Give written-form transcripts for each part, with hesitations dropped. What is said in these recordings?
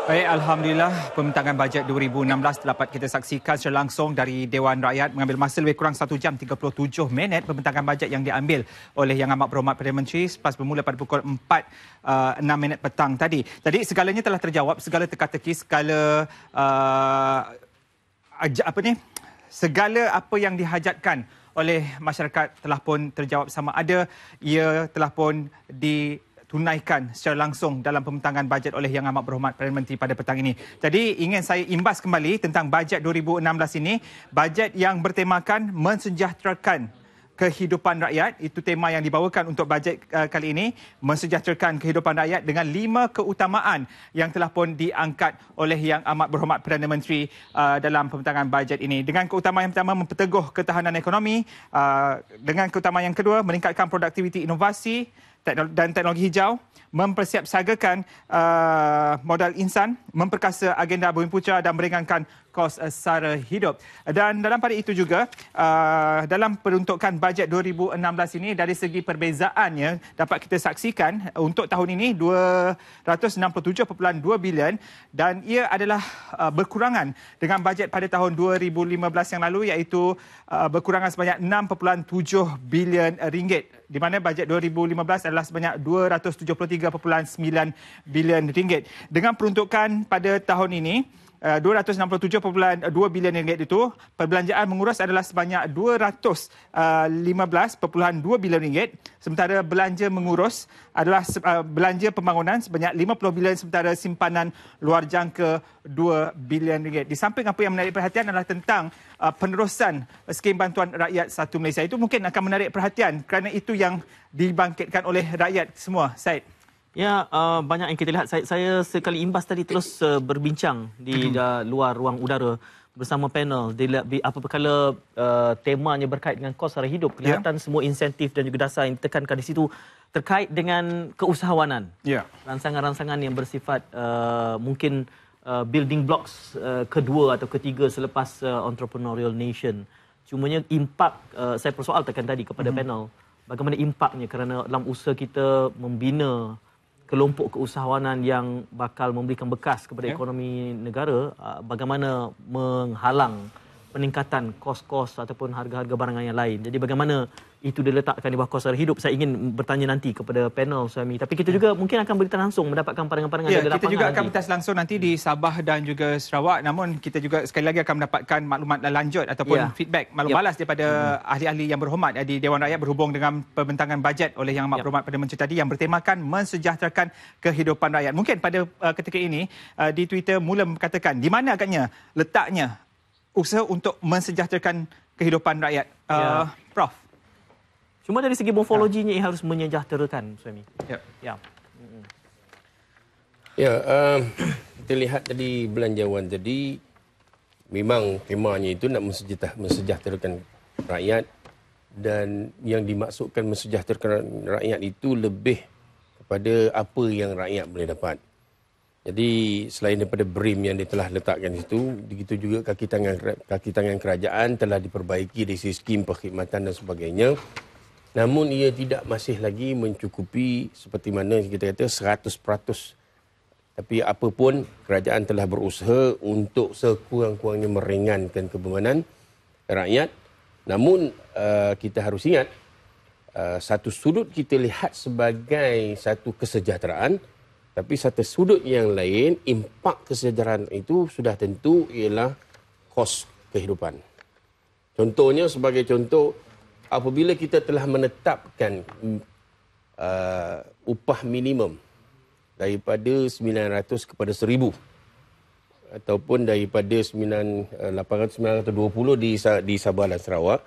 Baik, Alhamdulillah pembintangan bajet 2016 dapat kita saksikan secara langsung dari Dewan Rakyat mengambil masa lebih kurang 1 jam 37 minit pembintangan bajet yang diambil oleh Yang Amat Berhormat Perdana Menteri selepas bermula pada pukul 4.06 petang tadi. Jadi segalanya telah terjawab, segala teka-teki, segala segala apa yang dihajatkan oleh masyarakat telah pun terjawab, sama ada ia telah pun ditunaikan secara langsung dalam pembintangan bajet oleh Yang Amat Berhormat Perdana Menteri pada petang ini. Jadi ingin saya imbas kembali tentang bajet 2016 ini, bajet yang bertemakan mensejahterakan kehidupan rakyat. Itu tema yang dibawakan untuk bajet kali ini, mensejahterakan kehidupan rakyat dengan 5 keutamaan yang telah pun diangkat oleh Yang Amat Berhormat Perdana Menteri dalam pembintangan bajet ini. Dengan keutamaan yang pertama, memperteguh ketahanan ekonomi. Dengan keutamaan yang kedua, meningkatkan produktiviti inovasi dan teknologi hijau, mempersiapsiagakan modal insan, memperkasa agenda bumi putra dan meringankan kos sara hidup. Dan dalam pada itu juga, dalam peruntukan bajet 2016 ini, dari segi perbezaannya dapat kita saksikan untuk tahun ini 267.2 bilion dan ia adalah berkurangan dengan bajet pada tahun 2015 yang lalu, iaitu berkurangan sebanyak 6.7 bilion ringgit, di mana bajet 2015 adalah sebanyak 273.9 bilion ringgit. Dengan peruntukan pada tahun ini 267.2 bilion ringgit itu, perbelanjaan menguras adalah sebanyak 215.2 bilion ringgit, sementara belanja mengurus adalah belanja pembangunan sebanyak 50 bilion, sementara simpanan luar jangka 2 bilion ringgit. Di samping apa yang menarik perhatian adalah tentang penerusan skim bantuan rakyat Satu Malaysia. Itu mungkin akan menarik perhatian kerana itu yang dibangkitkan oleh rakyat semua. Said. Ya, banyak yang kita lihat. Saya sekali imbas tadi terus berbincang di luar ruang udara bersama panel. Apabila temanya berkait dengan kos sara hidup, kelihatan semua insentif dan juga dasar yang ditekankan di situ terkait dengan keusahawanan. Ransangan-ransangan yang bersifat mungkin building blocks kedua atau ketiga selepas entrepreneurial nation. Cumanya impak, saya persoalkan tadi kepada panel, bagaimana impaknya kerana dalam usaha kita membina kelompok keusahawanan yang bakal memberikan bekas kepada ekonomi negara, bagaimana menghalang peningkatan kos-kos ataupun harga-harga barangan yang lain. Jadi bagaimana itu diletakkan di bawah kos sara hidup, saya ingin bertanya nanti kepada panel suami. Tapi kita juga mungkin akan berita langsung mendapatkan pandangan-pandangan dari lapangan. Kita juga akan berita langsung nanti di Sabah dan juga Sarawak. Namun kita juga sekali lagi akan mendapatkan maklumat lanjut ataupun feedback maklum balas daripada ahli-ahli yang berhormat di Dewan Rakyat berhubung dengan pembintangan bajet oleh Yang Amat Berhormat Perdana Menteri tadi yang bertemakan mensejahterakan kehidupan rakyat. Mungkin pada ketika ini di Twitter mula mengatakan di mana agaknya letaknya usaha untuk mensejahterakan kehidupan rakyat. Prof. Cuma dari segi morfologinya ia harus menyejahterakan, suami. Kita lihat tadi belanjawan tadi, memang temanya itu nak mensejahterakan rakyat, dan yang dimaksudkan mensejahterakan rakyat itu lebih kepada apa yang rakyat boleh dapat. Jadi selain daripada BRIM yang dia telah letakkan di situ, begitu juga kaki tangan kerajaan telah diperbaiki dari segi skim perkhidmatan dan sebagainya. Namun ia tidak masih lagi mencukupi seperti mana kita kata 100%. Tapi apapun, kerajaan telah berusaha untuk sekurang-kurangnya meringankan kebebanan rakyat. Namun kita harus ingat, satu sudut kita lihat sebagai satu kesejahteraan, tapi satu sudut yang lain, impak kesejahteraan itu sudah tentu ialah kos kehidupan. Contohnya, sebagai contoh, apabila kita telah menetapkan upah minimum daripada 900 kepada 1,000 ataupun daripada 800-920 di Sabah dan Sarawak,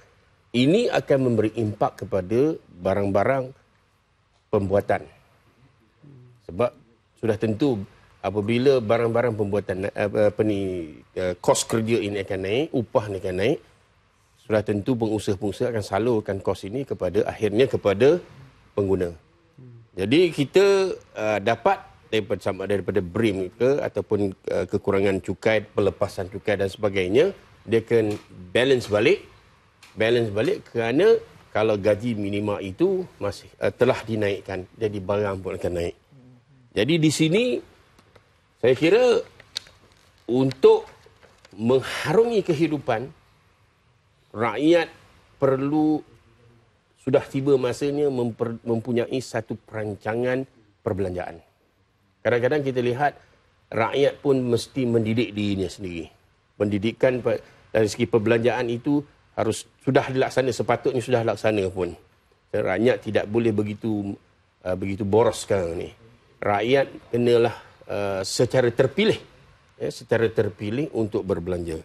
ini akan memberi impak kepada barang-barang pembuatan. Sebab sudah tentu apabila barang-barang pembuatan kos kerja ini akan naik, upah ini akan naik, sudah tentu pengusaha-pengusaha akan salurkan kos ini akhirnya kepada pengguna. Jadi kita dapat daripada BRIM ataupun kekurangan cukai, pelepasan cukai dan sebagainya, dia akan balance balik kerana kalau gaji minima itu masih telah dinaikkan, jadi barang pun akan naik. Jadi di sini Saya kira untuk mengharungi kehidupan, rakyat perlu, sudah tiba masanya mempunyai satu perancangan perbelanjaan. Kadang-kadang kita lihat rakyat pun mesti mendidik dirinya sendiri. Pendidikan dari segi perbelanjaan itu harus sudah dilaksana, sepatutnya sudah dilaksana pun. Rakyat tidak boleh begitu boros sekarang ni. Rakyat kenalah secara terpilih untuk berbelanja.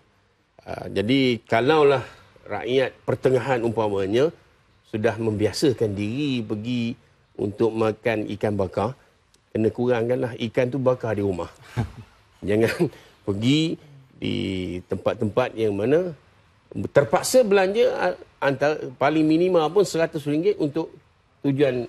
Jadi kalaulah rakyat pertengahan umpamanya sudah membiasakan diri pergi untuk makan ikan bakar, kena kurangkanlah ikan tu bakar di rumah. Jangan pergi di tempat-tempat yang mana terpaksa belanja paling minima pun RM100 untuk tujuan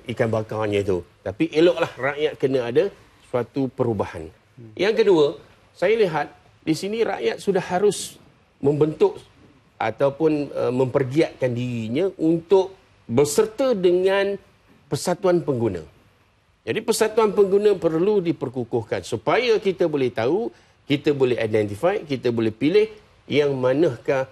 ikan bakarnya itu. Tapi eloklah rakyat kena ada suatu perubahan. Yang kedua, saya lihat di sini rakyat sudah harus membentuk ataupun mempergiatkan dirinya untuk berserta dengan persatuan pengguna. Jadi persatuan pengguna perlu diperkukuhkan supaya kita boleh tahu, kita boleh identify, kita boleh pilih yang manakah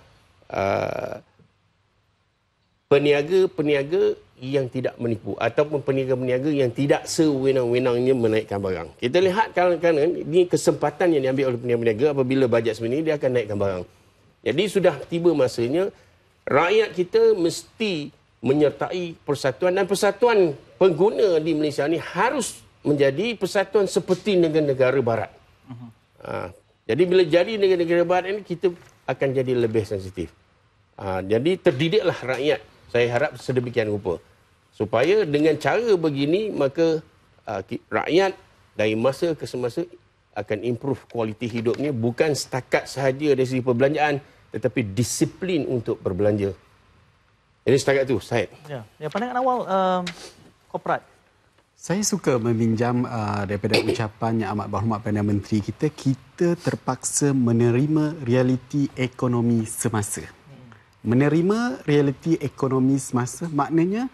peniaga-peniaga yang tidak menipu ataupun peniaga-peniaga yang tidak sewenang-wenangnya menaikkan barang. Kita lihat kadang-kadang ini kesempatan yang diambil oleh peniaga-peniaga apabila bajet sebenarnya dia akan naikkan barang. Jadi sudah tiba masanya rakyat kita mesti menyertai persatuan, dan persatuan pengguna di Malaysia ni harus menjadi persatuan seperti negara-negara barat. Jadi bila jadi negara-negara barat ini kita akan jadi lebih sensitif. Jadi terdidiklah rakyat, saya harap sedemikian rupa. Supaya dengan cara begini, maka rakyat dari masa ke semasa akan improve kualiti hidupnya, bukan setakat sahaja dari segi perbelanjaan, tetapi disiplin untuk berbelanja. Jadi setakat itu, Syed. Ya, pandangan awal korporat. Saya suka meminjam daripada ucapan yang amat berhormat Perdana Menteri kita terpaksa menerima realiti ekonomi semasa. Menerima realiti ekonomi semasa maknanya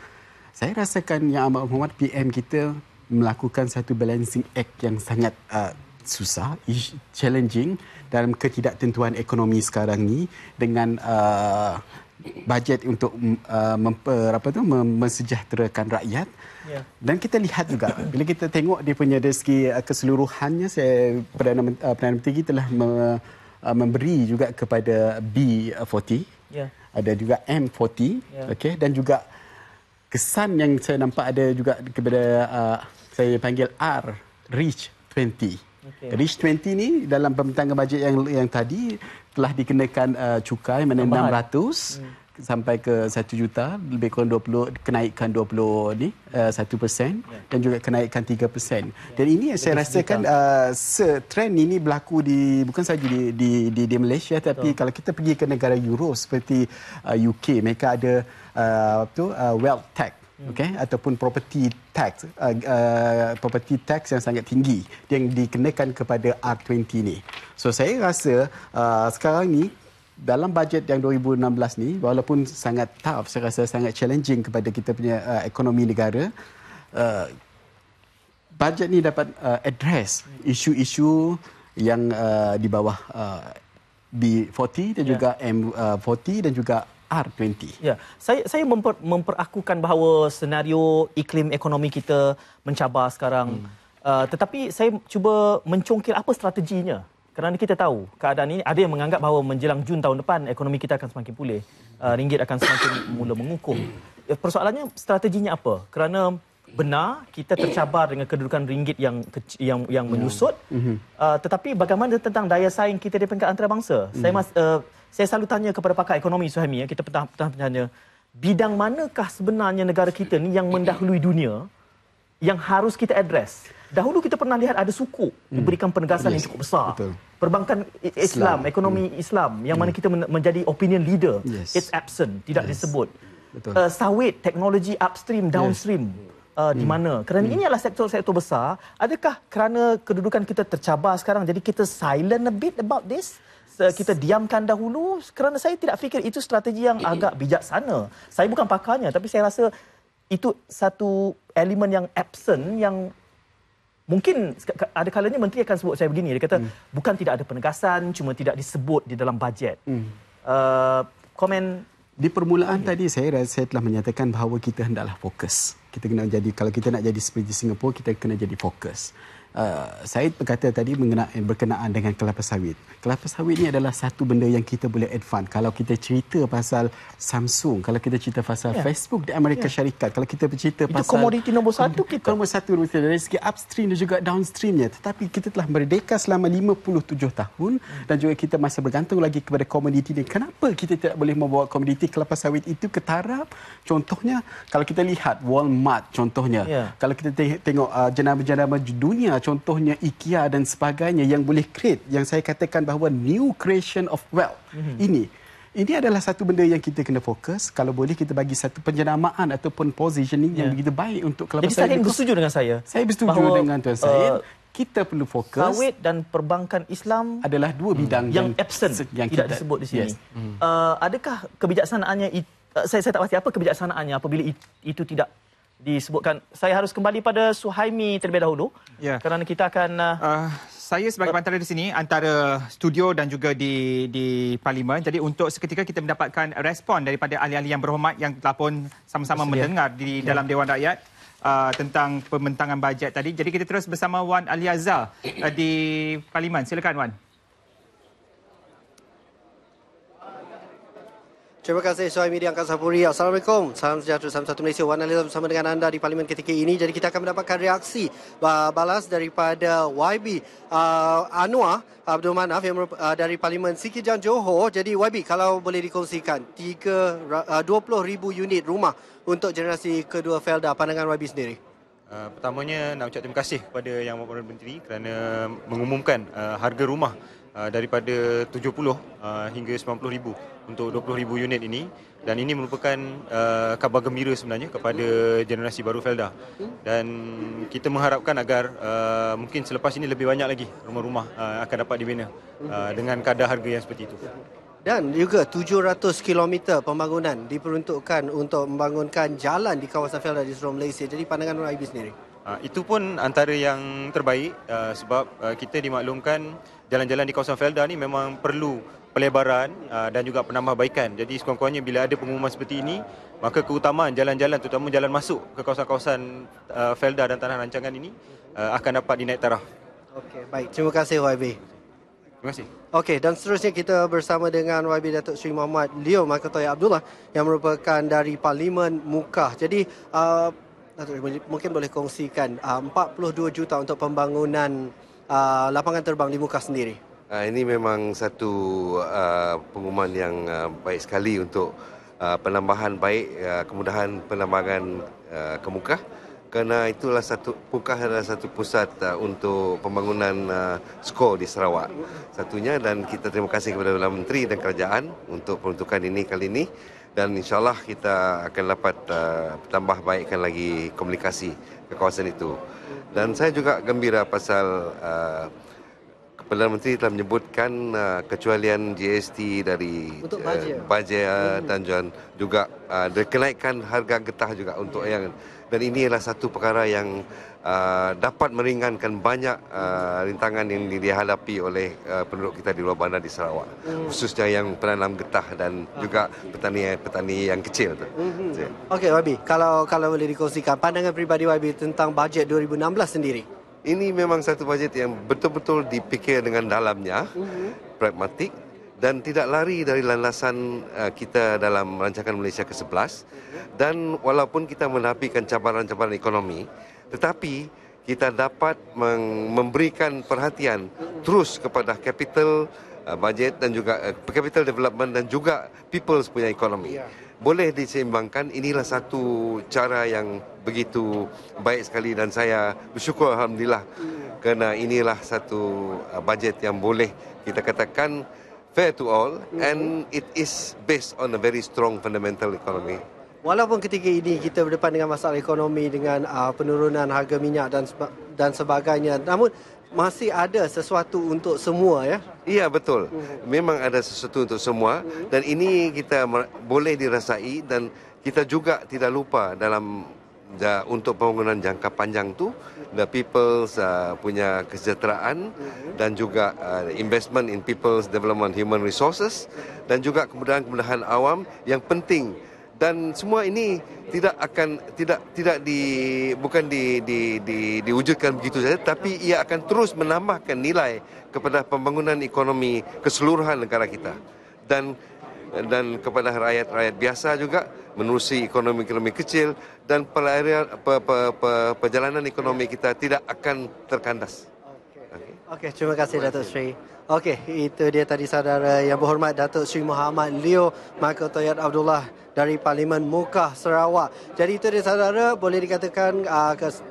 saya rasakan yang amat berhormat PM kita melakukan satu balancing act yang sangat susah, challenging dalam ketidaktentuan ekonomi sekarang ni dengan bajet untuk mensejahterakan rakyat. Dan kita lihat juga bila kita tengok dia punya dari segi keseluruhannya, Perdana Menteri telah memberi juga kepada B40, ada juga M40, okey, dan juga kesan yang saya nampak ada juga kepada saya panggil R, Reach 20. Reach 20 ni dalam pembentangan bajet yang tadi telah dikenakan cukai mana 600 sampai ke 1 juta, lebih kurang 20, kenaikan 20 ni 1% dan juga kenaikan 3%. Dan ini saya rasakan trend ini berlaku bukan saja di Malaysia, tapi kalau kita pergi ke negara Euro seperti UK, mereka ada wealth tax, ataupun property tax yang sangat tinggi yang dikenakan kepada R20 ni. So saya rasa sekarang ni dalam bajet yang 2016 ni, walaupun sangat tough, saya rasa sangat challenging kepada kita punya ekonomi negara, bajet ni dapat address isu-isu yang di bawah B40 dan juga M40 dan juga R20. Ya, saya memperakukan bahawa senario iklim ekonomi kita mencabar sekarang. Tetapi saya cuba mencongkil apa strateginya. Kerana kita tahu keadaan ini, ada yang menganggap bahawa menjelang Jun tahun depan ekonomi kita akan semakin pulih. Ringgit akan semakin mula mengukuh. Persoalannya strateginya apa? Kerana benar kita tercabar dengan kedudukan ringgit yang menyusut. Tetapi bagaimana tentang daya saing kita di peringkat antarabangsa? Saya selalu tanya kepada pakar ekonomi Suhaimi, kita pernah tanya, bidang manakah sebenarnya negara kita ni yang mendahului dunia yang harus kita address? Dahulu kita pernah lihat ada sukuk diberikan penegasan yang cukup besar. Betul. Perbankan Islam, ekonomi Islam yang mana kita menjadi opinion leader. It's absent, tidak disebut. Sawit, teknologi upstream, downstream. Di mana? Kerana ini adalah sektor-sektor besar. Adakah kerana kedudukan kita tercabar sekarang jadi kita silent a bit about this? Kita diamkan dahulu? Kerana saya tidak fikir itu strategi yang agak bijaksana. Saya bukan pakarnya, tapi saya rasa itu satu elemen yang absent yang mungkin ada kalanya menteri akan sebut saya begini, dia kata bukan tidak ada penegasan, cuma tidak disebut di dalam bajet. Komen di permulaan tadi saya telah menyatakan bahawa kita hendaklah fokus. Kita kena jadi, kalau kita nak jadi seperti Singapura, kita kena jadi fokus. Saya berkata tadi berkenaan dengan kelapa sawit. Kelapa sawit ni adalah satu benda yang kita boleh advance. Kalau kita cerita pasal Samsung, kalau kita cerita pasal Facebook di Amerika Syarikat, kalau kita bercerita pasal... Itu komoditi nombor satu kita. Nombor satu dari segi upstream dan juga downstreamnya. Tetapi kita telah merdeka selama 57 tahun dan juga kita masih bergantung lagi kepada komoditi ni. Kenapa kita tidak boleh membawa komoditi kelapa sawit itu ke taraf? Contohnya, kalau kita lihat Walmart contohnya. Kalau kita tengok jenama-jenama dunia, contohnya IKEA dan sebagainya yang boleh create, yang saya katakan bahawa new creation of wealth. Ini adalah satu benda yang kita kena fokus. Kalau boleh kita bagi satu penjenamaan ataupun positioning yang begitu baik untuk kelapa sawit. Jadi saya bersetuju dengan saya. Saya bersetuju dengan Tuan Syed. Kita perlu fokus. Sawit dan perbankan Islam adalah dua bidang yang absent, yang tidak disebut di sini. Adakah kebijaksanaannya, saya tak pasti apa kebijaksanaannya apabila itu tidak disebutkan. Saya harus kembali pada Suhaimi terlebih dahulu kerana kita akan saya sebagai pantara di sini antara studio dan juga di parlimen. Jadi untuk seketika kita mendapatkan respon daripada ahli-ahli yang berhormat yang telah pun sama-sama mendengar di dalam Dewan Rakyat tentang pembentangan bajet tadi. Jadi kita terus bersama Wan Ali Azhar di parlimen. Silakan Wan. Terima kasih Suhaimi di Angkasa Puri. Assalamualaikum. Salam sejahtera, salam satu Malaysia. Wan Ali bersama dengan anda di Parlimen ketika ini. Jadi kita akan mendapatkan reaksi balas daripada YB Anwar Abdul Manaf yang dari Parlimen Sikijang Johor. Jadi YB, kalau boleh dikongsikan 20,000 unit rumah untuk generasi kedua Felda, pandangan YB sendiri. Pertamanya nak ucap terima kasih kepada Yang Berhormat Menteri kerana mengumumkan harga rumah daripada 70 hingga 90,000 untuk 20,000 unit ini, dan ini merupakan khabar gembira sebenarnya kepada generasi baru Felda, dan kita mengharapkan agar mungkin selepas ini lebih banyak lagi rumah-rumah akan dapat dibina dengan kadar harga yang seperti itu. Dan juga 700 km pembangunan diperuntukkan untuk membangunkan jalan di kawasan Felda di seluruh Malaysia. Jadi pandangan YB sendiri? Itu pun antara yang terbaik sebab kita dimaklumkan jalan-jalan di kawasan Felda ni memang perlu pelebaran dan juga penambahbaikan. Jadi sekurang-kurangnya bila ada pengumuman seperti ini, maka keutamaan jalan-jalan terutama jalan masuk ke kawasan-kawasan Felda dan tanah rancangan ini akan dapat dinaik taraf. Okey, baik. Terima kasih YB. Terima kasih. Okey, dan seterusnya kita bersama dengan YB Datuk Seri Muhammad Leo Makatoya Abdullah yang merupakan dari Parlimen Mukah. Jadi Datuk, mungkin boleh kongsikan 42 juta untuk pembangunan lapangan terbang di Mukah sendiri. Ini memang satu pengumuman yang baik sekali untuk penambahan baik, kemudahan penambangan ke Mukah, kerana itulah Mukah adalah satu pusat untuk pembangunan skor di Sarawak satunya, dan kita terima kasih kepada Perdana Menteri dan kerajaan untuk peruntukan ini kali ini, dan insyaAllah kita akan dapat tambah baikkan lagi komunikasi ke kawasan itu. Dan saya juga gembira pasal Perdana Menteri telah menyebutkan kecualian GST dari bajet dan juga kenaikan harga getah juga untuk yang, dan ini adalah satu perkara yang dapat meringankan banyak rintangan yang dihadapi oleh penduduk kita di luar bandar di Sarawak, khususnya yang penanam getah dan juga petani yang kecil tu. Okey YB, kalau boleh dikongsikan pandangan peribadi YB tentang bajet 2016 sendiri. Ini memang satu bajet yang betul-betul dipikir dengan dalamnya, pragmatik, dan tidak lari dari landasan kita dalam rancangan Malaysia ke-11. Dan walaupun kita menafikan cabaran-cabaran ekonomi, tetapi kita dapat memberikan perhatian terus kepada capital budget dan juga capital development dan juga people's punya ekonomi. Boleh diseimbangkan, inilah satu cara yang begitu baik sekali, dan saya bersyukur Alhamdulillah kerana inilah satu bajet yang boleh kita katakan fair to all, and it is based on a very strong fundamental economy. Walaupun ketika ini kita berdepan dengan masalah ekonomi, dengan penurunan harga minyak dan sebagainya, namun masih ada sesuatu untuk semua, ya? Iya, betul. Memang ada sesuatu untuk semua, dan ini kita boleh dirasai, dan kita juga tidak lupa dalam untuk pembangunan jangka panjang tu, the people's punya kesejahteraan dan juga investment in people's development human resources dan juga kemudahan-kemudahan awam yang penting. Dan semua ini bukan diwujudkan begitu saja, tapi ia akan terus menambahkan nilai kepada pembangunan ekonomi keseluruhan negara kita dan kepada rakyat-rakyat biasa juga, menerusi ekonomi kecil, dan perjalanan ekonomi kita tidak akan terkandas. Okey, terima kasih Datuk Seri. Okey, itu dia tadi saudara yang berhormat Datuk Seri Muhammad Leo Michael Toyat Abdullah dari Parlimen Mukah Sarawak. Jadi itu dia saudara, boleh dikatakan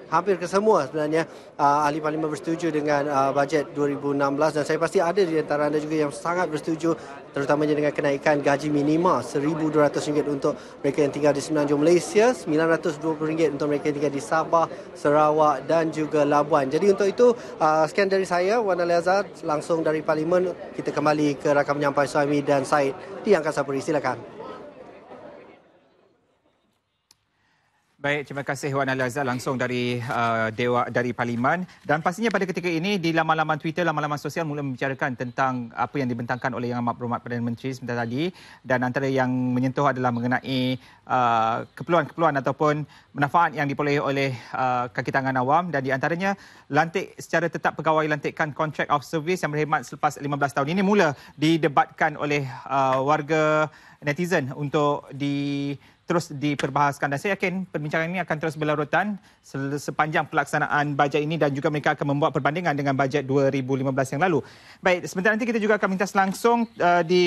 hampir kesemua sebenarnya ahli parlimen bersetuju dengan bajet 2016 dan saya pasti ada di antara anda juga yang sangat bersetuju terutamanya dengan kenaikan gaji minima RM1,200 untuk mereka yang tinggal di Semenanjung Malaysia, RM920 untuk mereka yang tinggal di Sabah, Sarawak dan juga Labuan. Jadi untuk itu sekian dari saya, Wan Ali Azhar, langsung dari Parlimen. Kita kembali ke rakan penyampai Suhaimi dan Said di Angkasa Puri. Silakan. Baik, terima kasih Wan Ali Azhar langsung dari dari Parlimen. Dan pastinya pada ketika ini di laman-laman Twitter, laman-laman sosial mula membicarakan tentang apa yang dibentangkan oleh Yang Amat Berhormat Perdana Menteri sebentar tadi, dan antara yang menyentuh adalah mengenai keperluan-keperluan ataupun manfaat yang diperolehi oleh kaki tangan awam, dan di antaranya lantik secara tetap pegawai lantikan Contract of Service yang berkhidmat selepas 15 tahun. Ini mula didebatkan oleh warga netizen untuk terus diperbahaskan, dan saya yakin perbincangan ini akan terus berlarutan sepanjang pelaksanaan bajet ini dan juga mereka akan membuat perbandingan dengan bajet 2015 yang lalu. Baik, sebentar nanti kita juga akan mintas langsung di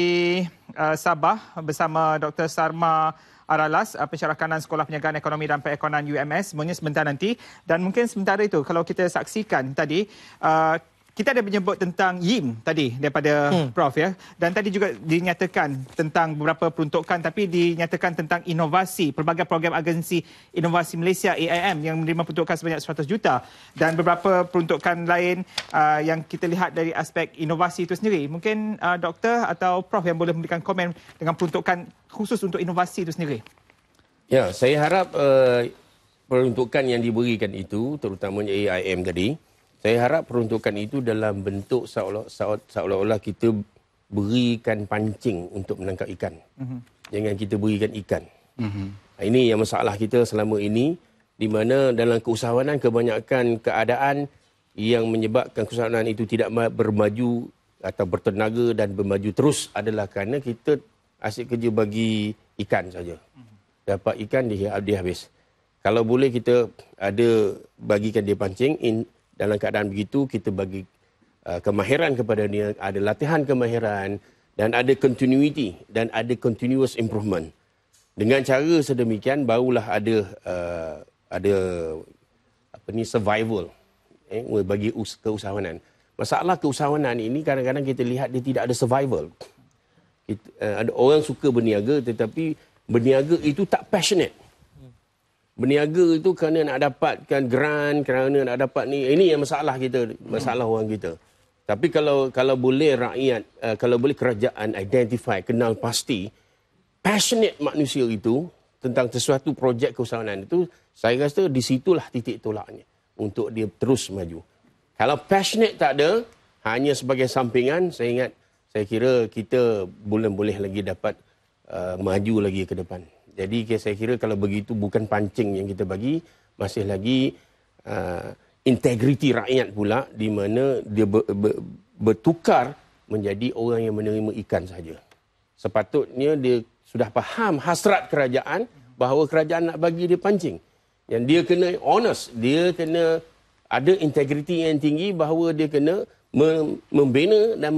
Sabah bersama Dr. Sarma Aralas, pensyarah kanan Sekolah Penjagaan Ekonomi dan Perekonomian UMS, semuanya sebentar nanti. Dan mungkin sementara itu kalau kita saksikan tadi, kita ada menyebut tentang YIM tadi daripada Prof ya, dan tadi juga dinyatakan tentang beberapa peruntukan, tapi dinyatakan tentang inovasi, pelbagai program agensi inovasi Malaysia AIM yang menerima peruntukan sebanyak 100 juta dan beberapa peruntukan lain yang kita lihat dari aspek inovasi itu sendiri. Mungkin doktor atau Prof yang boleh memberikan komen dengan peruntukan khusus untuk inovasi itu sendiri. Ya, saya harap peruntukan yang diberikan itu, terutamanya AIM tadi, saya harap peruntukan itu dalam bentuk seolah-olah kita berikan pancing untuk menangkap ikan. Jangan kita berikan ikan. Ini yang masalah kita selama ini, di mana dalam keusahawanan kebanyakan keadaan yang menyebabkan keusahawanan itu tidak bermaju atau bertenaga dan bermaju terus adalah kerana kita asyik kerja bagi ikan saja. Dapat ikan, dia habis. Kalau boleh kita bagikan dia pancing, dalam keadaan begitu, kita bagi kemahiran kepada dia, ada latihan kemahiran dan ada continuity dan ada continuous improvement. Dengan cara sedemikian, barulah ada survival bagi keusahawanan. Masalah keusahawanan ini kadang-kadang kita lihat dia tidak ada survival. Ada orang suka berniaga tetapi berniaga itu tak passionate. Berniaga itu kerana nak dapatkan grant, kerana nak dapat ni. Ini yang masalah kita, masalah orang kita. Tapi kalau boleh rakyat, kalau boleh kerajaan identify, kenal pasti, passionate manusia itu tentang sesuatu projek keusahawanan itu, saya rasa di situlah titik tolaknya untuk dia terus maju. Kalau passionate tak ada, hanya sebagai sampingan, saya kira kita belum boleh lagi dapat maju lagi ke depan. Jadi saya kira kalau begitu bukan pancing yang kita bagi, masih lagi integriti rakyat pula di mana dia bertukar menjadi orang yang menerima ikan saja. Sepatutnya dia sudah faham hasrat kerajaan bahawa kerajaan nak bagi dia pancing. Yang dia kena honest, dia kena ada integriti yang tinggi bahawa dia kena membina dan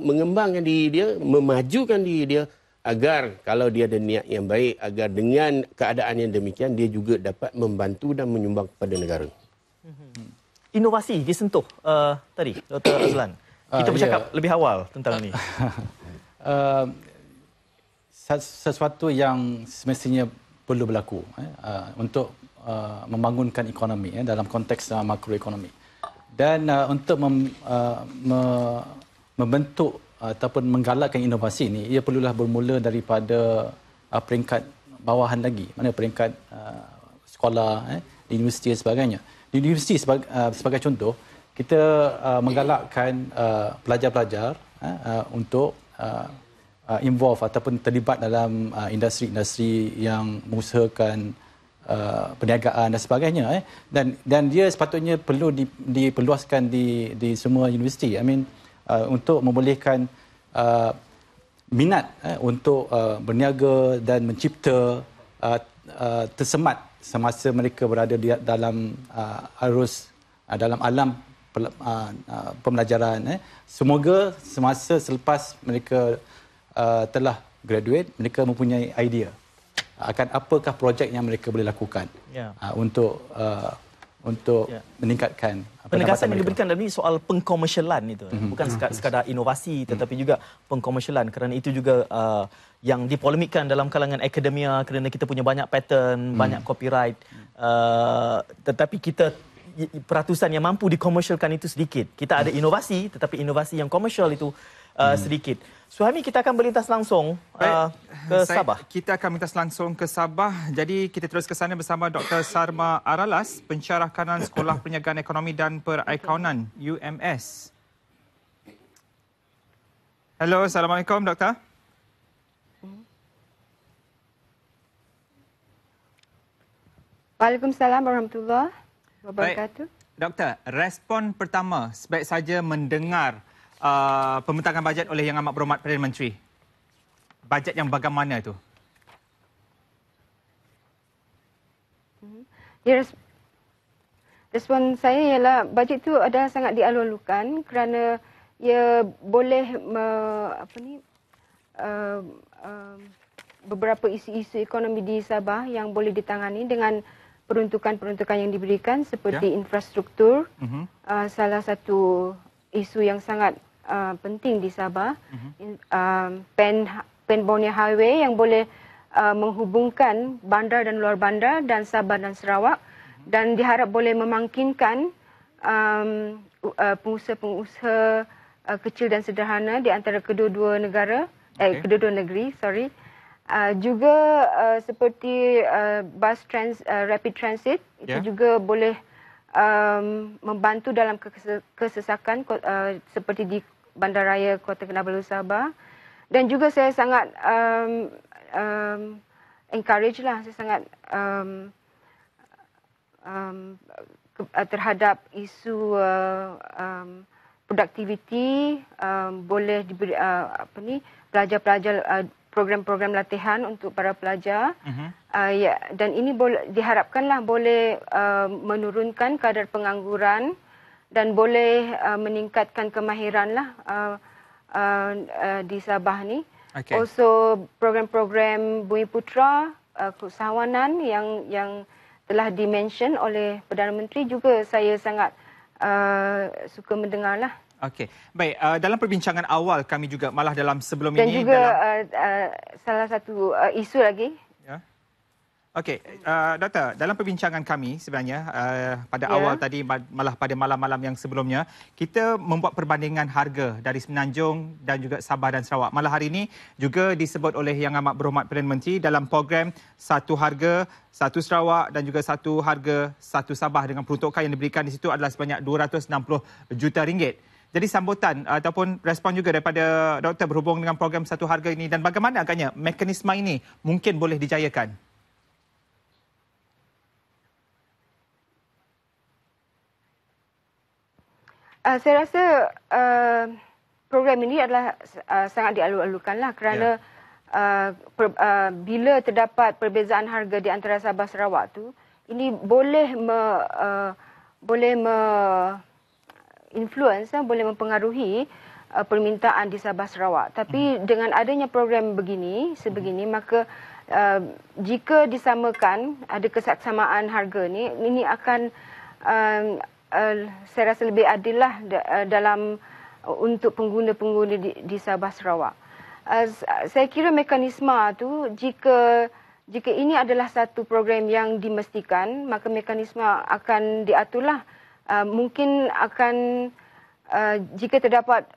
mengembangkan diri dia, memajukan diri dia, agar kalau dia ada niat yang baik, agar dengan keadaan yang demikian, dia juga dapat membantu dan menyumbang kepada negara. Inovasi disentuh tadi, Dr. Azlan. Kita bercakap lebih awal tentang ini. Sesuatu yang semestinya perlu berlaku untuk membangunkan ekonomi dalam konteks makroekonomi. Dan untuk membentuk ataupun menggalakkan inovasi ini, ia perlulah bermula daripada peringkat bawahan lagi, mana peringkat sekolah, di universiti dan sebagainya. Di universiti sebagai contoh, kita menggalakkan pelajar-pelajar untuk involve ataupun terlibat dalam industri-industri yang mengusahakan perniagaan dan sebagainya, dan dia sepatutnya perlu diperluaskan di semua universiti. Untuk membolehkan minat untuk berniaga dan mencipta tersemat semasa mereka berada dalam arus dalam alam pembelajaran. Semoga semasa selepas mereka telah graduate, mereka mempunyai idea akan apakah projek yang mereka boleh lakukan untuk meningkatkan penegasan yang diberikan dalam ini soal pengkomersialan itu. Bukan sekadar inovasi tetapi juga pengkomersialan, kerana itu juga yang dipolemikkan dalam kalangan akademia kerana kita punya banyak patent, banyak copyright, tetapi kita peratusan yang mampu dikomersialkan itu sedikit. Kita ada inovasi tetapi inovasi yang komersial itu sedikit. Suhaimi, kita akan berlintas langsung ke Sabah. Kita akan berlintas langsung ke Sabah. Jadi kita terus ke sana bersama Dr. Sarma Aralas, Pensyarah Kanan Sekolah Perniagaan Ekonomi dan Perakaunan UMS. Hello, Assalamualaikum Doktor. Waalaikumsalam warahmatullahi wabarakatuh. Doktor, respon pertama sebaik saja mendengar pembentangan bajet oleh Yang Amat Berhormat Perdana Menteri. Bajet yang bagaimana itu? Ya, respon saya ialah bajet itu adalah sangat dialu-alukan kerana ia boleh beberapa isu-isu ekonomi di Sabah yang boleh ditangani dengan peruntukan-peruntukan yang diberikan seperti infrastruktur. Salah satu isu yang sangat penting di Sabah, Pen Borneo Highway yang boleh menghubungkan bandar dan luar bandar dan Sabah dan Sarawak, dan diharap boleh memangkinkan pengusaha-pengusaha kecil dan sederhana di antara kedua-dua negara, kedua-dua negeri, juga seperti rapid transit itu juga boleh membantu dalam kesesakan seperti di Bandaraya Kota Kinabalu Sabah. Dan juga saya sangat encourage lah, saya sangat terhadap isu produktiviti, boleh diberi pelajar-pelajar program-program latihan untuk para pelajar. Dan ini diharapkanlah boleh menurunkan kadar pengangguran dan boleh meningkatkan kemahiran di Sabah ni. Also program-program Bumi Putra, keusahawanan yang telah dimention oleh Perdana Menteri juga saya sangat suka mendengarlah. Okey, baik. Dalam perbincangan awal kami juga, malah dalam sebelum dan ini... Dan juga salah satu isu lagi. Ya. Okey, Doktor, dalam perbincangan kami sebenarnya pada awal tadi, malah pada malam-malam yang sebelumnya, kita membuat perbandingan harga dari Semenanjung dan juga Sabah dan Sarawak. Malah hari ini juga disebut oleh Yang Amat Berhormat Perdana Menteri dalam program Satu Harga, Satu Sarawak dan juga Satu Harga, Satu Sabah, dengan peruntukan yang diberikan di situ adalah sebanyak RM260 juta. Jadi sambutan ataupun respon juga daripada doktor berhubung dengan program Satu Harga ini, dan bagaimana agaknya mekanisme ini mungkin boleh dijayakan? Saya rasa program ini adalah sangat dialu-alukanlah kerana bila terdapat perbezaan harga di antara Sabah Sarawak tu, ini boleh influence, boleh mempengaruhi permintaan di Sabah Sarawak. Tapi dengan adanya program sebegini, maka jika disamakan, ada kesaksamaan harga ni, ini akan saya rasa lebih adil lah dalam untuk pengguna-pengguna di Sabah Sarawak. Saya kira mekanisme tu, jika ini adalah satu program yang dimestikan, maka mekanisme akan diaturlah. Mungkin akan jika terdapat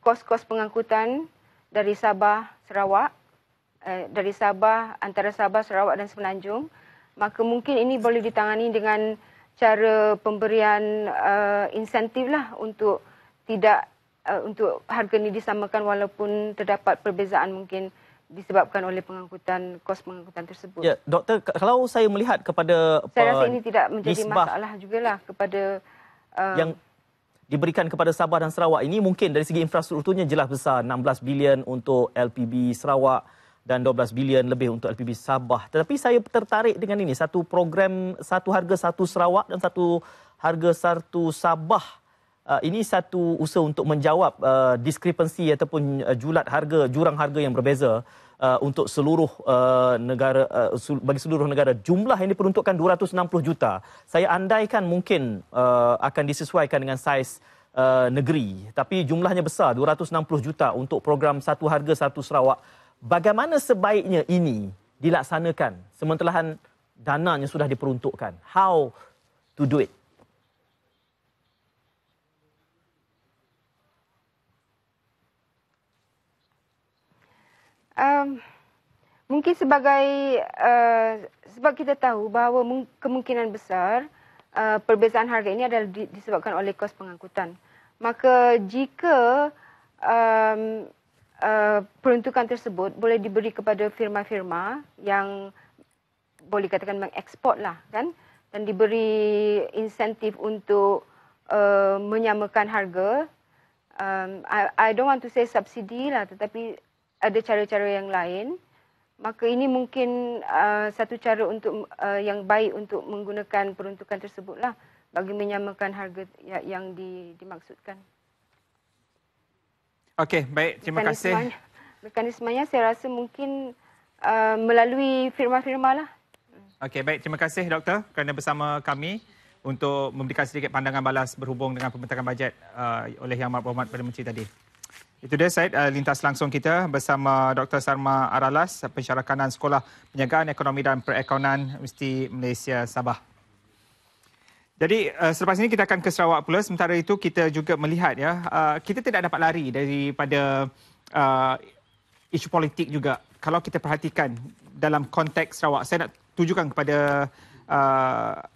kos-kos pengangkutan dari Sabah Sarawak, antara Sabah, Sarawak dan Semenanjung, maka mungkin ini boleh ditangani dengan cara pemberian insentif lah untuk tidak untuk harga ini disamakan walaupun terdapat perbezaan mungkin disebabkan oleh kos pengangkutan tersebut. Ya, Doktor, kalau saya melihat kepada saya rasa ini tidak menjadi nisbah masalah jugalah kepada yang diberikan kepada Sabah dan Sarawak ini, mungkin dari segi infrastrukturnya jelas besar, 16 bilion untuk LPB Sarawak dan 12 bilion lebih untuk LPB Sabah. Tetapi saya tertarik dengan ini, satu program satu harga satu Sarawak dan satu harga satu Sabah. Ini satu usaha untuk menjawab diskrepansi ataupun jurang harga yang berbeza untuk seluruh negara, bagi seluruh negara. Jumlah yang diperuntukkan 260 juta. Saya andaikan mungkin akan disesuaikan dengan saiz negeri. Tapi jumlahnya besar, 260 juta untuk program satu harga satu Sarawak. Bagaimana sebaiknya ini dilaksanakan sementara dananya sudah diperuntukkan? How to do it? Mungkin sebab kita tahu bahawa kemungkinan besar perbezaan harga ini adalah disebabkan oleh kos pengangkutan. Maka jika peruntukan tersebut boleh diberi kepada firma-firma yang boleh katakan mengeksport lah kan, dan diberi insentif untuk menyamakan harga. I don't want to say subsidi lah, tetapi ada cara-cara yang lain, maka ini mungkin satu cara untuk yang baik untuk menggunakan peruntukan tersebutlah bagi menyamakan harga yang dimaksudkan. Okey, baik, terima kasih. Mekanismenya saya rasa mungkin melalui firma-firma lah. Okey, baik, terima kasih Doktor kerana bersama kami untuk memberikan sedikit pandangan balas berhubung dengan pembentakan bajet oleh Yang Amat Berhormat Perdana Menteri tadi. Itu dia Syed, lintas langsung kita bersama Dr. Sarma Aralas, Pensyarakanan Sekolah Penjagaan Ekonomi dan Perekonomian Universiti Malaysia Sabah. Jadi selepas ini kita akan ke Sarawak pula. Sementara itu kita juga melihat kita tidak dapat lari daripada isu politik juga. Kalau kita perhatikan dalam konteks Sarawak, saya nak tujukan kepada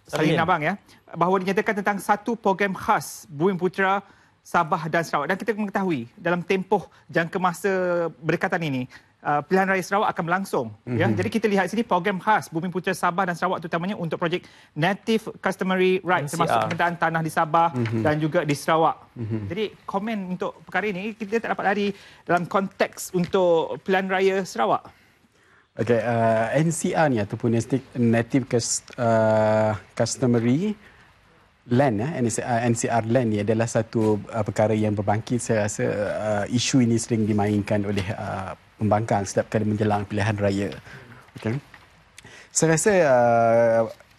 Salim Abang bahawa dinyatakan tentang satu program khas Bumiputera Sabah dan Sarawak, dan kita mengetahui dalam tempoh jangka masa berdekatan ini pilihan raya Sarawak akan berlangsung. Jadi kita lihat sini program khas Bumiputera Sabah dan Sarawak terutamanya untuk projek Native Customary Rights termasuk pengadaan tanah di Sabah dan juga di Sarawak. Jadi komen untuk perkara ini kita tak dapat lari dalam konteks untuk pilihan raya Sarawak. Okey, NCR ni ataupun Native Customary Land, NCR Land ni adalah satu perkara yang berbangkit. Saya rasa isu ini sering dimainkan oleh pembangkang setiap kali menjelang pilihan raya. Okay. Saya rasa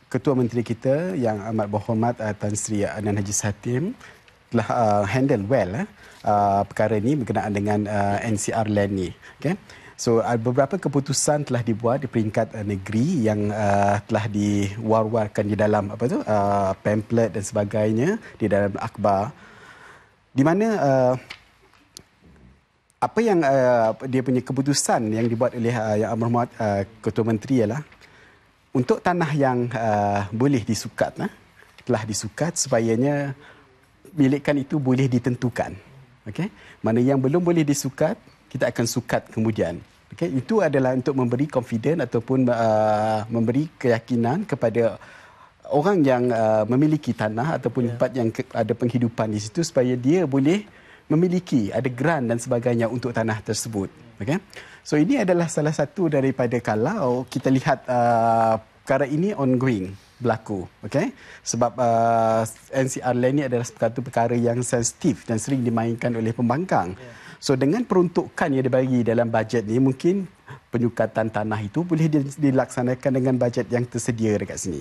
Ketua Menteri kita Yang Amat Berhormat Tan Sri Adnan Haji Satim telah handle well perkara ini berkenaan dengan NCR Land ni. Okay. So beberapa keputusan telah dibuat di peringkat negeri yang telah diwar-warkan di dalam pamphlet dan sebagainya di dalam akhbar, di mana apa yang dia punya keputusan yang dibuat oleh Yang Amat Berhormat Ketua Menteri ialah untuk tanah yang boleh disukat telah disukat supayanya milikan itu boleh ditentukan. Okey, mana yang belum boleh disukat kita akan sukat kemudian. Okay, itu adalah untuk memberi confidence ataupun memberi keyakinan kepada orang yang memiliki tanah ataupun tempat yang ada penghidupan di situ supaya dia boleh memiliki, ada grant dan sebagainya untuk tanah tersebut. Okay? So ini adalah salah satu daripada kalau kita lihat perkara ini ongoing berlaku. Okay? Sebab NCR Land ini adalah satu perkara yang sensitif dan sering dimainkan oleh pembangkang. So dengan peruntukan yang dibagi dalam bajet ni, mungkin penyukatan tanah itu boleh dilaksanakan dengan bajet yang tersedia dekat sini.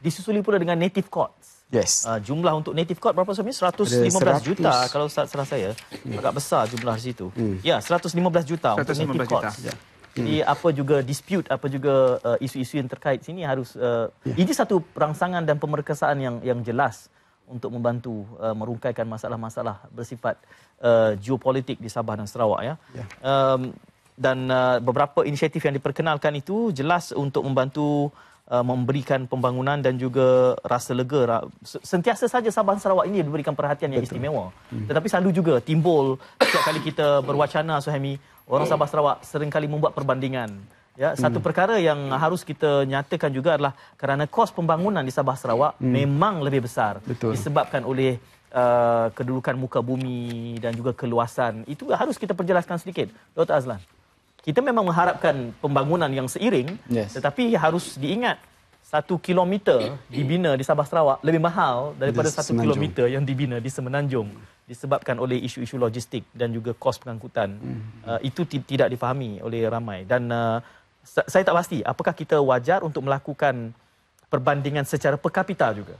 Disusuli pula dengan native courts. Yes. Jumlah untuk native court berapa sebenarnya? 115 juta kalau salah saya. Agak besar jumlah di situ. Ya, 115 juta untuk native courts. Jadi apa juga dispute, apa juga isu-isu yang terkait sini harus ini satu perangsangan dan pemerkasaan yang jelas untuk membantu merungkaikan masalah-masalah bersifat geopolitik di Sabah dan Sarawak dan beberapa inisiatif yang diperkenalkan itu jelas untuk membantu memberikan pembangunan dan juga rasa lega. Sentiasa saja Sabah Sarawak ini diberikan perhatian yang istimewa. Tetapi selalu juga timbul setiap kali kita berwacana, Suhaimi, orang Sabah Sarawak seringkali membuat perbandingan. Ya, satu perkara yang harus kita nyatakan juga adalah kerana kos pembangunan di Sabah Sarawak memang lebih besar. Disebabkan oleh kedudukan muka bumi dan juga keluasan. Itu harus kita perjelaskan sedikit, Dr. Azlan. Kita memang mengharapkan pembangunan yang seiring, tetapi harus diingat 1 kilometer dibina di Sabah Sarawak lebih mahal daripada 1 kilometer yang dibina di Semenanjung, disebabkan oleh isu-isu logistik dan juga kos pengangkutan. Itu tidak difahami oleh ramai. Dan saya tak pasti apakah kita wajar untuk melakukan perbandingan secara per kapita juga.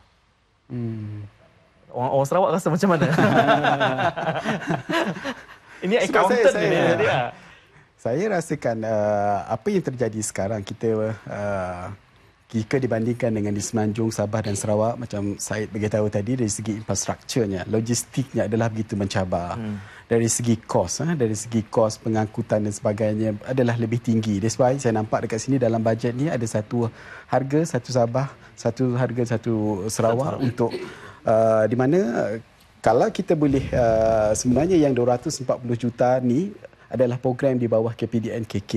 Orang Sarawak rasa macam mana? Ini accountant ni. Saya rasakan apa yang terjadi sekarang kita jika dibandingkan dengan di Semenanjung, Sabah dan Sarawak, macam Syed beritahu tadi, dari segi infrastrukturnya, logistiknya adalah begitu mencabar. Dari segi kos pengangkutan dan sebagainya adalah lebih tinggi. That's why saya nampak dekat sini dalam bajet ni ada satu harga, satu Sabah, satu harga, satu Sarawak untuk di mana kalau kita boleh sebenarnya yang 240 juta ni adalah program di bawah KPDN KK.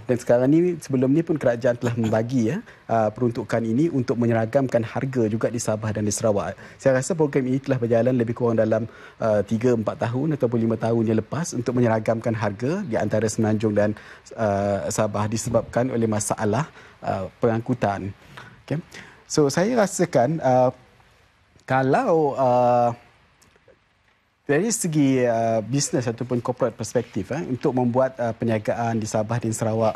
Dan sekarang ni, sebelum ni pun kerajaan telah membagi peruntukan ini untuk menyeragamkan harga juga di Sabah dan di Sarawak. Saya rasa program ini telah berjalan lebih kurang dalam 3-4 tahun ataupun 5 tahun yang lepas untuk menyeragamkan harga di antara Semenanjung dan Sabah disebabkan oleh masalah pengangkutan. Okay. So saya rasakan kalau dari segi bisnes ataupun corporate perspektif untuk membuat perniagaan di Sabah dan Sarawak,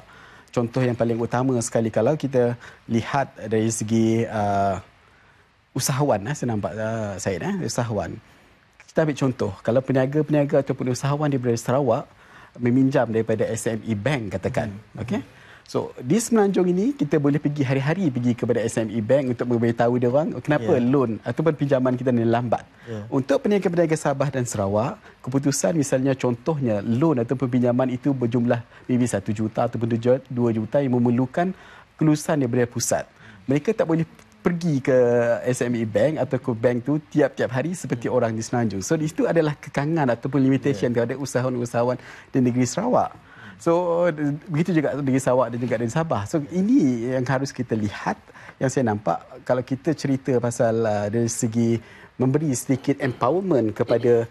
contoh yang paling utama sekali kalau kita lihat dari segi usahawan, saya nampak usahawan. Kita ambil contoh, kalau peniaga-peniaga ataupun usahawan di Sarawak meminjam daripada SME Bank katakan, okey. So, di Semenanjung ini kita boleh pergi hari-hari pergi kepada SME Bank untuk memberitahu dia orang kenapa loan ataupun pinjaman kita ni lambat. Untuk peniaga-peniaga Sabah dan Sarawak, keputusan misalnya contohnya loan ataupun pinjaman itu berjumlah maybe 1 juta ataupun 2 juta yang memerlukan kelulusan daripada pusat. Mereka tak boleh pergi ke SME Bank atau ke bank tu tiap-tiap hari seperti orang di Semenanjung. So, itu adalah kekangan ataupun limitation terhadap usahawan-usahawan di negeri Sarawak. So, begitu juga di Sarawak dan juga di Sabah. So, ini yang harus kita lihat, yang saya nampak kalau kita cerita pasal dari segi memberi sedikit empowerment kepada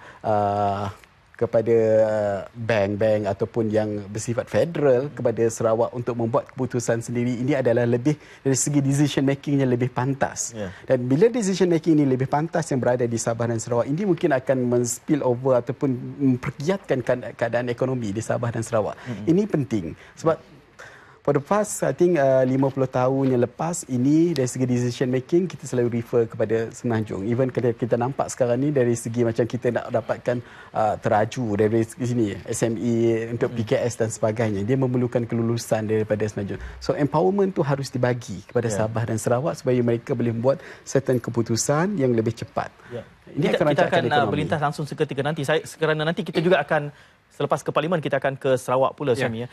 bank-bank ataupun yang bersifat federal kepada Sarawak untuk membuat keputusan sendiri, ini adalah lebih dari segi decision makingnya lebih pantas. Dan bila decision making ini lebih pantas yang berada di Sabah dan Sarawak, ini mungkin akan men-spill over ataupun mempergiatkan keadaan ekonomi di Sabah dan Sarawak. Ini penting sebab for the past, I think 50 tahun yang lepas ini, dari segi decision making, kita selalu refer kepada Semenanjung. Even kita nampak sekarang ni dari segi macam kita nak dapatkan teraju dari sini, SME untuk PKS dan sebagainya. Dia memerlukan kelulusan daripada Semenanjung. So, empowerment tu harus dibagi kepada Sabah dan Sarawak supaya mereka boleh membuat certain keputusan yang lebih cepat. Ini kita akan berlintas langsung seketika nanti. Kerana nanti kita juga akan, selepas ke Parlimen, kita akan ke Sarawak pula, Syami.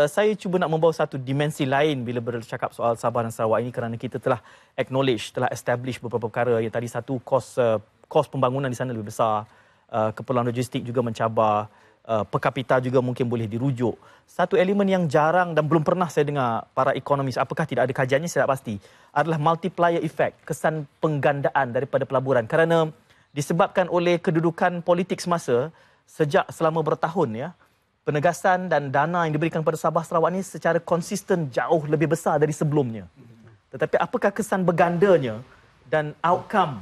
Saya cuba nak membawa satu dimensi lain bila bercakap soal Sabah dan Sarawak ini kerana kita telah acknowledge, telah establish beberapa perkara. Yang tadi satu, kos pembangunan di sana lebih besar, keperluan logistik juga mencabar, per kapita juga mungkin boleh dirujuk. Satu elemen yang jarang dan belum pernah saya dengar para ekonomis, apakah tidak ada kajiannya saya tak pasti, adalah multiplier effect, kesan penggandaan daripada pelaburan. Kerana disebabkan oleh kedudukan politik semasa, sejak selama bertahun penegasan dan dana yang diberikan kepada Sabah Sarawak ini secara konsisten jauh lebih besar dari sebelumnya. Tetapi apakah kesan bergandanya dan outcome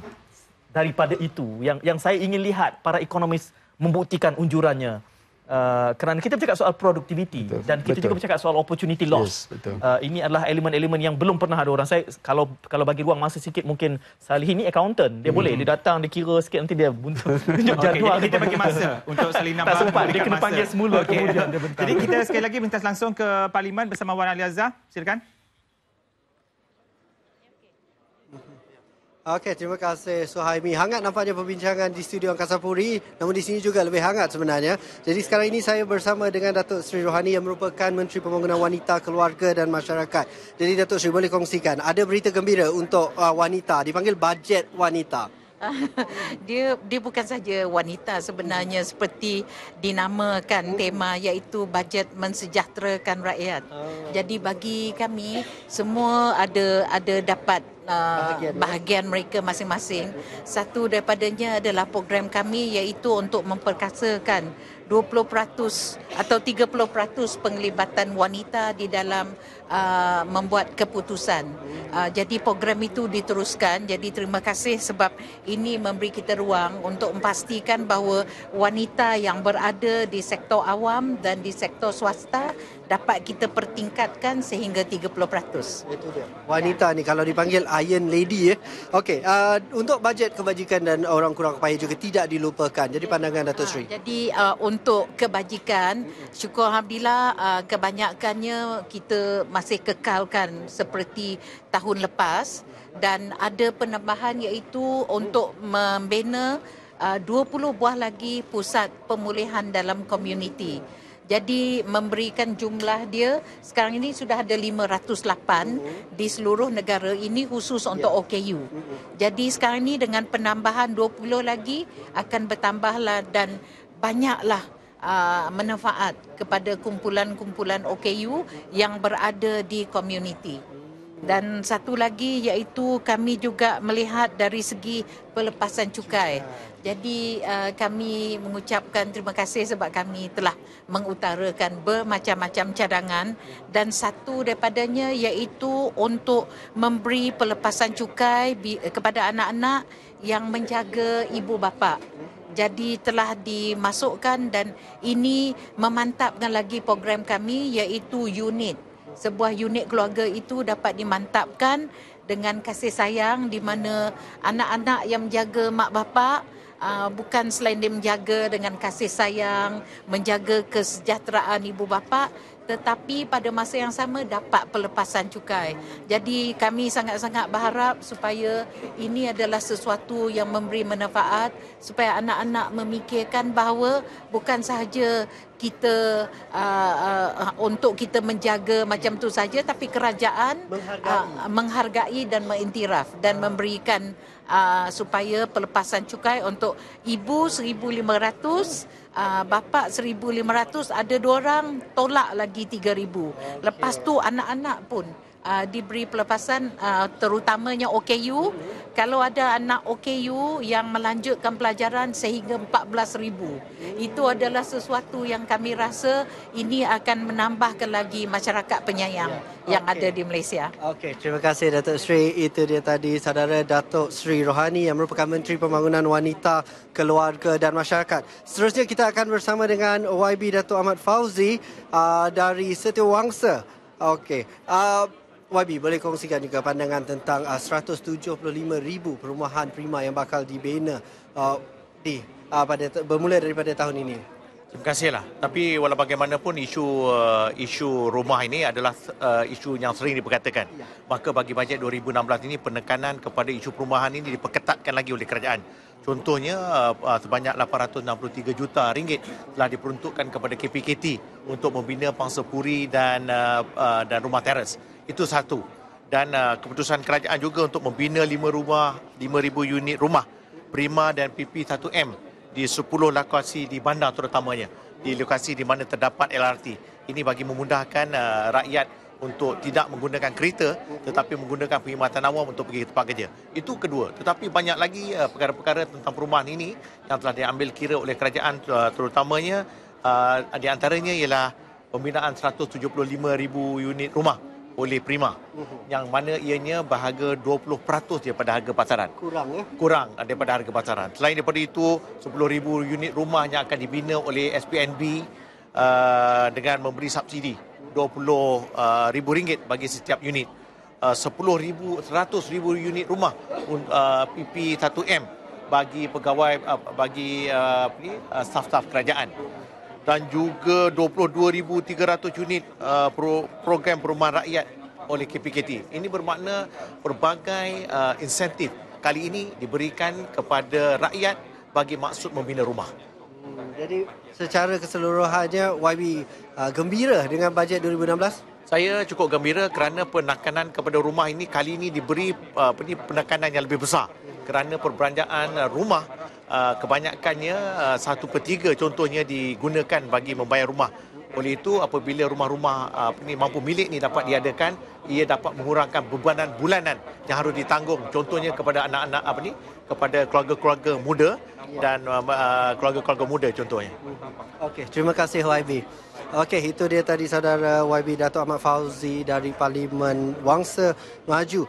daripada itu yang saya ingin lihat para ekonomis membuktikan unjurannya. Kerana kita bercakap soal produktiviti dan kita juga bercakap soal opportunity loss. Ini adalah elemen-elemen yang belum pernah ada orang. Saya kalau bagi ruang masa sikit, mungkin Salih ini accountant. Dia boleh, dia datang, dia kira sikit, nanti dia tunjuk jadual. Kita bagi masa untuk Salih Nambah. Tak sempat, dia kena panggil semula kemudian dia bentang. Jadi kita sekali lagi minta langsung ke Parlimen bersama Wan Ali Azhar. Silakan. Okey, terima kasih Suhaimi. Hangat nampaknya perbincangan di studio Angkasa Puri, namun di sini juga lebih hangat sebenarnya. Jadi sekarang ini saya bersama dengan Datuk Seri Rohani yang merupakan Menteri Pembangunan Wanita, Keluarga dan Masyarakat. Jadi Datuk Seri boleh kongsikan, ada berita gembira untuk wanita, dipanggil bajet wanita. Dia bukan saja wanita sebenarnya, seperti dinamakan tema, iaitu bajet mensejahterakan rakyat. Jadi bagi kami semua ada dapat bahagian mereka masing-masing. Satu daripadanya adalah program kami, iaitu untuk memperkasakan 20% atau 30% penglibatan wanita di dalam membuat keputusan. Jadi program itu diteruskan. Jadi terima kasih sebab ini memberi kita ruang untuk memastikan bahawa wanita yang berada di sektor awam dan di sektor swasta dapat kita pertingkatkan sehingga 30%. Itu dia. Wanita ni kalau dipanggil Iron Lady. Okey, untuk bajet kebajikan dan orang kurang upaya juga tidak dilupakan. Jadi pandangan Datuk Seri. Jadi untuk kebajikan, syukur Alhamdulillah kebanyakannya kita masih kekalkan seperti tahun lepas, dan ada penambahan iaitu untuk membina 20 buah lagi pusat pemulihan dalam komuniti. Jadi memberikan jumlah dia sekarang ini sudah ada 508 di seluruh negara ini khusus untuk OKU. Jadi sekarang ini dengan penambahan 20 lagi akan bertambahlah dan banyaklah manfaat kepada kumpulan-kumpulan OKU yang berada di komuniti. Dan satu lagi iaitu kami juga melihat dari segi pelepasan cukai. Jadi kami mengucapkan terima kasih sebab kami telah mengutarakan bermacam-macam cadangan, dan satu daripadanya iaitu untuk memberi pelepasan cukai kepada anak-anak yang menjaga ibu bapa. Jadi telah dimasukkan, dan ini memantapkan lagi program kami iaitu unit. Sebuah unit keluarga itu dapat dimantapkan dengan kasih sayang, di mana anak-anak yang menjaga mak bapak bukan selain dia menjaga dengan kasih sayang, menjaga kesejahteraan ibu bapa, tetapi pada masa yang sama dapat pelepasan cukai. Jadi kami sangat-sangat berharap supaya ini adalah sesuatu yang memberi manfaat, supaya anak-anak memikirkan bahawa bukan sahaja kita untuk kita menjaga macam tu saja, tapi kerajaan menghargai dan mengiktiraf dan memberikan supaya pelepasan cukai untuk ibu 1,500, bapa 1,500, ada 2 orang tolak lagi 3,000. Lepas tu anak-anak pun diberi pelepasan, terutamanya OKU. Kalau ada anak OKU yang melanjutkan pelajaran sehingga 14,000. Itu adalah sesuatu yang kami rasa ini akan menambahkan lagi masyarakat penyayang yang ada di Malaysia. Okey, terima kasih Datuk Seri. Itu dia tadi saudara Datuk Seri Rohani yang merupakan Menteri Pembangunan Wanita, Keluarga dan Masyarakat. Seterusnya kita akan bersama dengan YB Datuk Ahmad Fauzi dari Setiawangsa. Okey. YB, boleh kongsikan juga pandangan tentang 175,000 perumahan prima yang bakal dibina bermula daripada tahun ini. Terima kasihlah. Tapi walau bagaimanapun isu rumah ini adalah isu yang sering diperkatakan. Maka bagi bajet 2016 ini penekanan kepada isu perumahan ini diperketatkan lagi oleh kerajaan. Contohnya sebanyak 863 juta ringgit telah diperuntukkan kepada KPKT untuk membina pangsapuri dan rumah teres. Itu satu. Dan keputusan kerajaan juga untuk membina 5,000 unit rumah prima dan PP1M di 10 lokasi di bandar terutamanya, di lokasi di mana terdapat LRT. Ini bagi memudahkan rakyat untuk tidak menggunakan kereta tetapi menggunakan perkhidmatan awam untuk pergi ke tempat kerja. Itu kedua. Tetapi banyak lagi perkara-perkara tentang perumahan ini yang telah diambil kira oleh kerajaan, terutamanya di antaranya ialah pembinaan 175,000 unit rumah oleh Prima, yang mana ianya berharga 20% daripada harga pasaran. Kurang daripada harga pasaran. Selain daripada itu, 10,000 unit rumah yang akan dibina oleh SPNB dengan memberi subsidi RM20,000 bagi setiap unit. 100,000 unit rumah PP1M bagi pegawai, bagi staf-staf kerajaan. Dan juga 22,300 unit program perumahan rakyat oleh KPKT. Ini bermakna pelbagai insentif kali ini diberikan kepada rakyat bagi maksud membina rumah. Jadi secara keseluruhannya YB gembira dengan bajet 2016? Saya cukup gembira kerana penekanan kepada rumah ini kali ini diberi penekanan yang lebih besar kerana perbelanjaan rumah kebanyakannya 1/3 contohnya digunakan bagi membayar rumah. Oleh itu apabila rumah-rumah mampu milik ni dapat diadakan, ia dapat mengurangkan bebanan bulanan yang harus ditanggung contohnya kepada anak-anak kepada keluarga-keluarga muda dan keluarga-keluarga muda contohnya. Okey, terima kasih YB. Okey, itu dia tadi saudara YB Datuk Ahmad Fauzi dari Parlimen Wangsa Maju.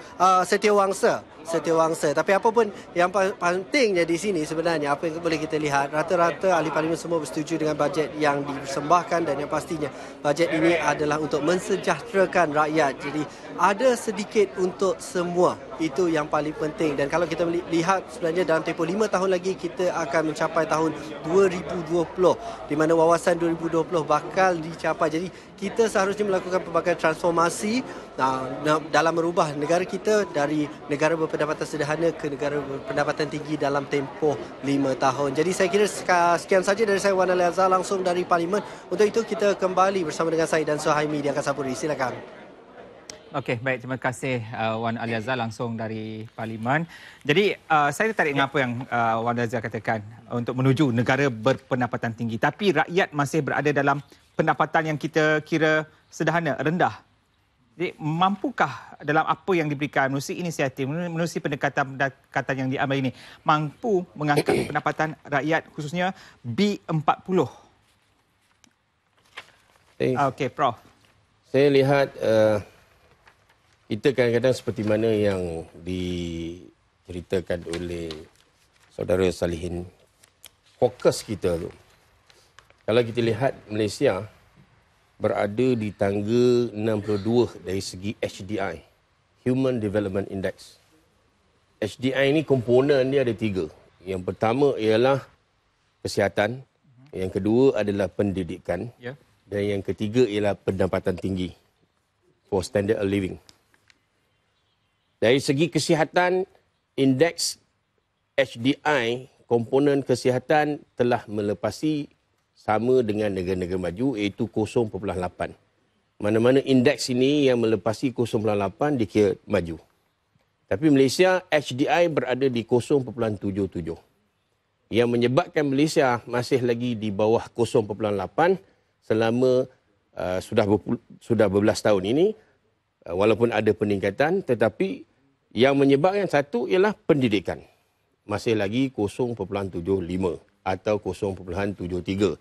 Setiawangsa. Tapi apa pun yang pentingnya di sini sebenarnya, apa yang boleh kita lihat, rata-rata ahli parlimen semua bersetuju dengan bajet yang dipersembahkan dan yang pastinya bajet ini adalah untuk mensejahterakan rakyat. Jadi ada sedikit untuk semua. Itu yang paling penting. Dan kalau kita lihat sebenarnya dalam tempoh 5 tahun lagi kita akan mencapai tahun 2020 di mana wawasan 2020 bakal dicapai. Jadi kita seharusnya melakukan pelbagai transformasi dalam merubah negara kita dari negara berpendapatan sederhana ke negara berpendapatan tinggi dalam tempoh 5 tahun. Jadi saya kira sekian saja dari saya, Wan Ali Azhar, langsung dari Parlimen. Untuk itu kita kembali bersama dengan saya dan Suhaimi di Angkasa Puri. Silakan. Okey, baik. Terima kasih Wan Ali Azhar langsung dari Parlimen. Jadi saya tertarik dengan apa yang Wan Ali Azhar katakan untuk menuju negara berpendapatan tinggi. Tapi rakyat masih berada dalam pendapatan yang kita kira sederhana, rendah. Jadi mampukah dalam apa yang diberikan melalui inisiatif, melalui pendekatan yang diambil ini, mampu mengangkat pendapatan rakyat khususnya B40? Okey, Prof. Saya lihat kita kadang-kadang seperti mana yang diceritakan oleh saudara Salihin, fokus kita tu. Kalau kita lihat Malaysia berada di tangga 62 dari segi HDI, Human Development Index. HDI ini komponen dia ada 3. Yang pertama ialah kesihatan, yang kedua adalah pendidikan, dan yang ketiga ialah pendapatan tinggi for standard of living. Dari segi kesihatan, indeks HDI, komponen kesihatan telah melepasi sama dengan negara-negara maju iaitu 0.8. Mana-mana indeks ini yang melepasi 0.8 dikira maju. Tapi Malaysia HDI berada di 0.77. Yang menyebabkan Malaysia masih lagi di bawah 0.8 selama sudah berbelas tahun ini. Walaupun ada peningkatan, tetapi yang menyebabkan satu ialah pendidikan. Masih lagi 0.75 atau 0.73.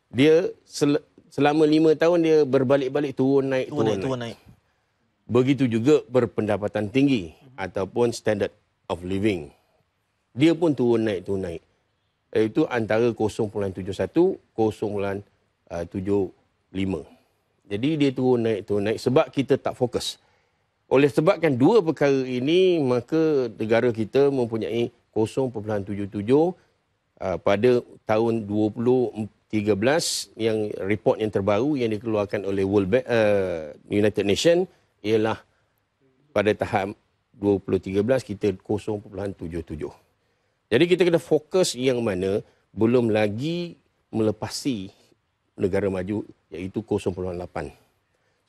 Dia selama 5 tahun dia berbalik-balik turun naik. Begitu juga berpendapatan tinggi ataupun standard of living. Dia pun turun naik. Itu antara 0.71, 0.75. Jadi dia turun naik sebab kita tak fokus. Oleh sebabkan dua perkara ini, maka negara kita mempunyai 0.77 pada tahun 2013 yang report yang terbaru yang dikeluarkan oleh World Bank, United Nations ialah pada tahap 2013 kita 0.77. Jadi kita kena fokus yang mana belum lagi melepasi negara maju iaitu 0.8.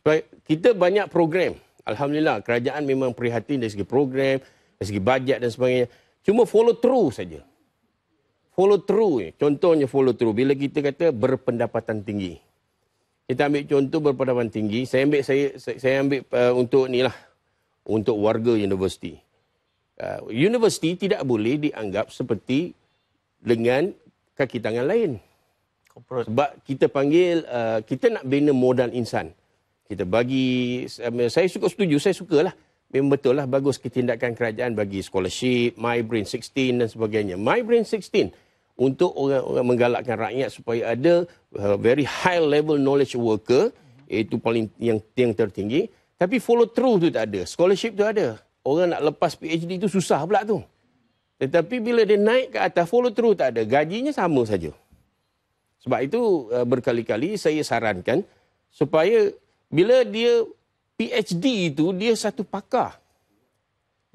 Sebab kita banyak program. Alhamdulillah, kerajaan memang prihatin dari segi program, dari segi bajet dan sebagainya. Cuma follow through saja. Follow through. Contohnya follow through. Bila kita kata berpendapatan tinggi. Kita ambil contoh berpendapatan tinggi. Saya ambil untuk ni lah. Untuk warga universiti. Universiti tidak boleh dianggap seperti dengan kaki tangan lain. Sebab kita panggil, kita nak bina modal insan. Kita bagi, saya setuju, saya sukalah. Memang betul lah, bagus ketindakan kerajaan bagi scholarship, My Brain 16 dan sebagainya. My Brain 16 untuk orang menggalakkan rakyat supaya ada very high level knowledge worker, iaitu paling yang tertinggi. Tapi follow through tu tak ada, scholarship tu ada. Orang nak lepas PhD tu susah pula tu. Tetapi bila dia naik ke atas, follow through tak ada, gajinya sama saja. Sebab itu berkali-kali saya sarankan supaya bila dia PhD itu, dia satu pakar.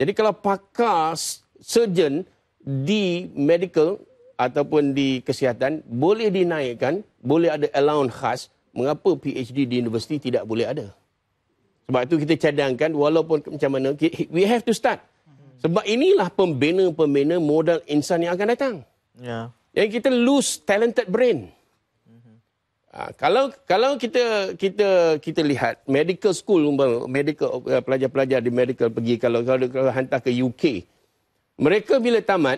Jadi kalau pakar surgeon di medical ataupun di kesihatan boleh dinaikkan, boleh ada allowance khas. Mengapa PhD di universiti tidak boleh ada? Sebab itu kita cadangkan walaupun macam mana, we have to start. Sebab inilah pembina-pembina modal insan yang akan datang. Ya. Yang kita lose talented brain. Kalau kita lihat medical school, medical pelajar-pelajar di medical pergi kalau hantar ke UK, mereka bila tamat,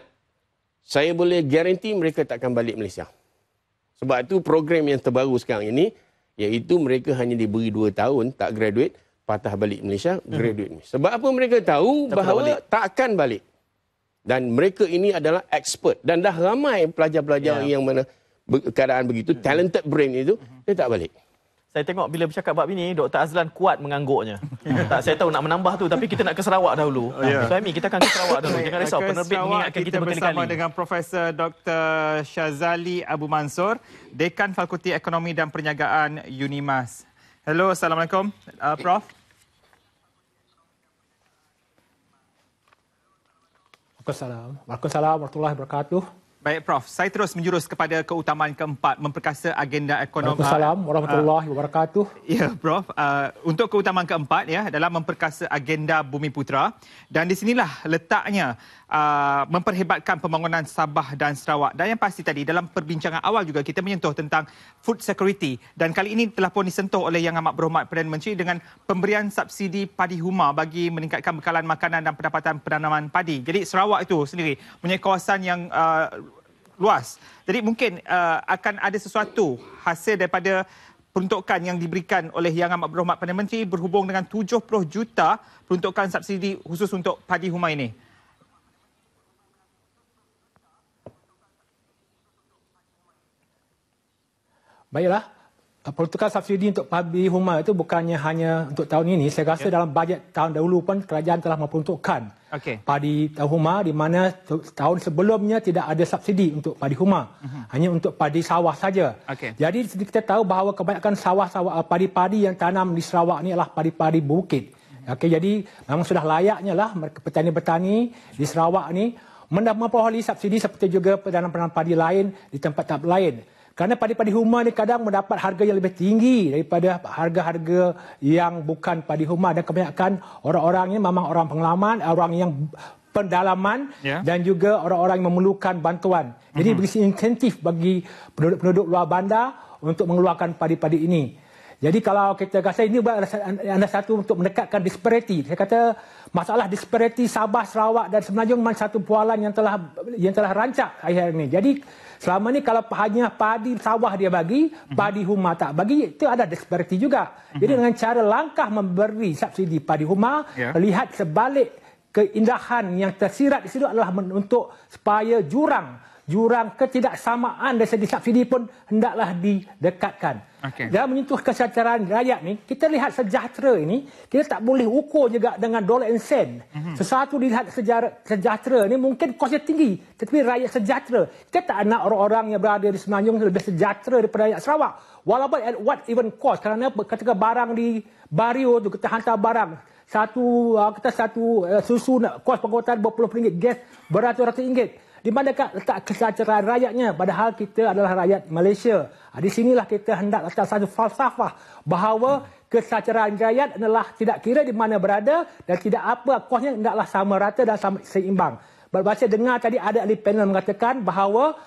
saya boleh guarantee mereka tak akan balik Malaysia. Sebab itu program yang terbaru sekarang ini, iaitu mereka hanya diberi 2 tahun tak graduate, patah balik Malaysia, graduate. Sebab apa? Mereka tahu bahawa tak akan balik. Dan mereka ini adalah expert. Dan dah ramai pelajar-pelajar yang mana keadaan begitu, talented brain itu, dia tak balik. Saya tengok bila bercakap bab ini, Dr. Azlan kuat mengangguknya. Tak, saya tahu nak menambah tu, tapi kita nak ke Sarawak dahulu. Suhaimi, kita akan ke Sarawak dahulu. Jangan risau, penerbit mengingatkan kita berkali-kali. Bersama dengan Profesor Dr. Syazali Abu Mansur, Dekan Fakulti Ekonomi dan Perniagaan UNIMAS. Hello, Assalamualaikum, Prof. Waalaikumsalam warahmatullahi wabarakatuh. Baik, Prof. Saya terus menjurus kepada keutamaan keempat, memperkasa agenda ekonomi. Waalaikumsalam warahmatullahi wabarakatuh. Ya, Prof. Untuk keutamaan keempat dalam memperkasa agenda Bumi Putera, dan di sinilah letaknya memperhebatkan pembangunan Sabah dan Sarawak. Dan yang pasti tadi dalam perbincangan awal juga kita menyentuh tentang food security, dan kali ini telah pun disentuh oleh Yang Amat Berhormat Perdana Menteri dengan pemberian subsidi padi huma bagi meningkatkan bekalan makanan dan pendapatan penanaman padi. Jadi Sarawak itu sendiri punya kawasan yang luas. Jadi mungkin akan ada sesuatu hasil daripada peruntukan yang diberikan oleh Yang Amat Berhormat Perdana Menteri berhubung dengan 70 juta peruntukan subsidi khusus untuk padi huma ini. Baiklah, peruntukan subsidi untuk padi huma itu bukannya hanya untuk tahun ini. Saya rasa dalam bajet tahun dahulu pun kerajaan telah memperuntukkan padi huma, di mana tahun sebelumnya tidak ada subsidi untuk padi huma. Hanya untuk padi sawah saja. Jadi kita tahu bahawa kebanyakan sawah-sawah padi-padi yang tanam di Sarawak ini adalah padi-padi bukit. Jadi memang sudah layaknya lah petani-petani di Sarawak ini memperoleh subsidi seperti juga penanam-penanam padi lain di tempat-tempat lain. Kerana padi-padi huma ni kadang mendapat harga yang lebih tinggi daripada harga-harga yang bukan padi huma, dan kebanyakan orang-orang ini memang orang pengalaman, orang yang pendalaman dan juga orang-orang yang memerlukan bantuan. Jadi beri insentif bagi penduduk luar bandar untuk mengeluarkan padi-padi ini. Jadi kalau kita rasa ini ada satu untuk mendekatkan disparity. Saya kata masalah disparity Sabah, Sarawak dan Semenanjung memang satu pualan yang telah rancak akhir ini. Jadi selama ni kalau hanya padi sawah dia bagi, padi huma tak bagi, itu ada disparity juga. Jadi dengan cara langkah memberi subsidi padi huma, lihat sebalik keindahan yang tersirat di situ adalah untuk supaya jurang ketidaksamaan dari segi subsidi pun hendaklah didekatkan. Dalam menyentuh kesejahteraan rakyat ni, kita lihat sejahtera ini, kita tak boleh ukur juga dengan dollar and sen. Sesuatu dilihat sejahtera ni mungkin kosnya tinggi, tetapi rakyat sejahtera. Kita tak nak orang-orang yang berada di Semenanjung lebih sejahtera daripada rakyat Sarawak. Walaupun at what even cost, kerana ketika barang di Bario tu kita hantar barang, satu susu nak kos pengangkutan RM20, gas beratus-ratus ringgit. Di manakah letak kesejahteraan rakyatnya, padahal kita adalah rakyat Malaysia. Di sinilah kita hendak letak satu falsafah bahawa kesejahteraan rakyat adalah tidak kira di mana berada dan tidak apa kosnya, hendaklah sama rata dan sama seimbang. Baca dengar tadi ada ahli panel mengatakan bahawa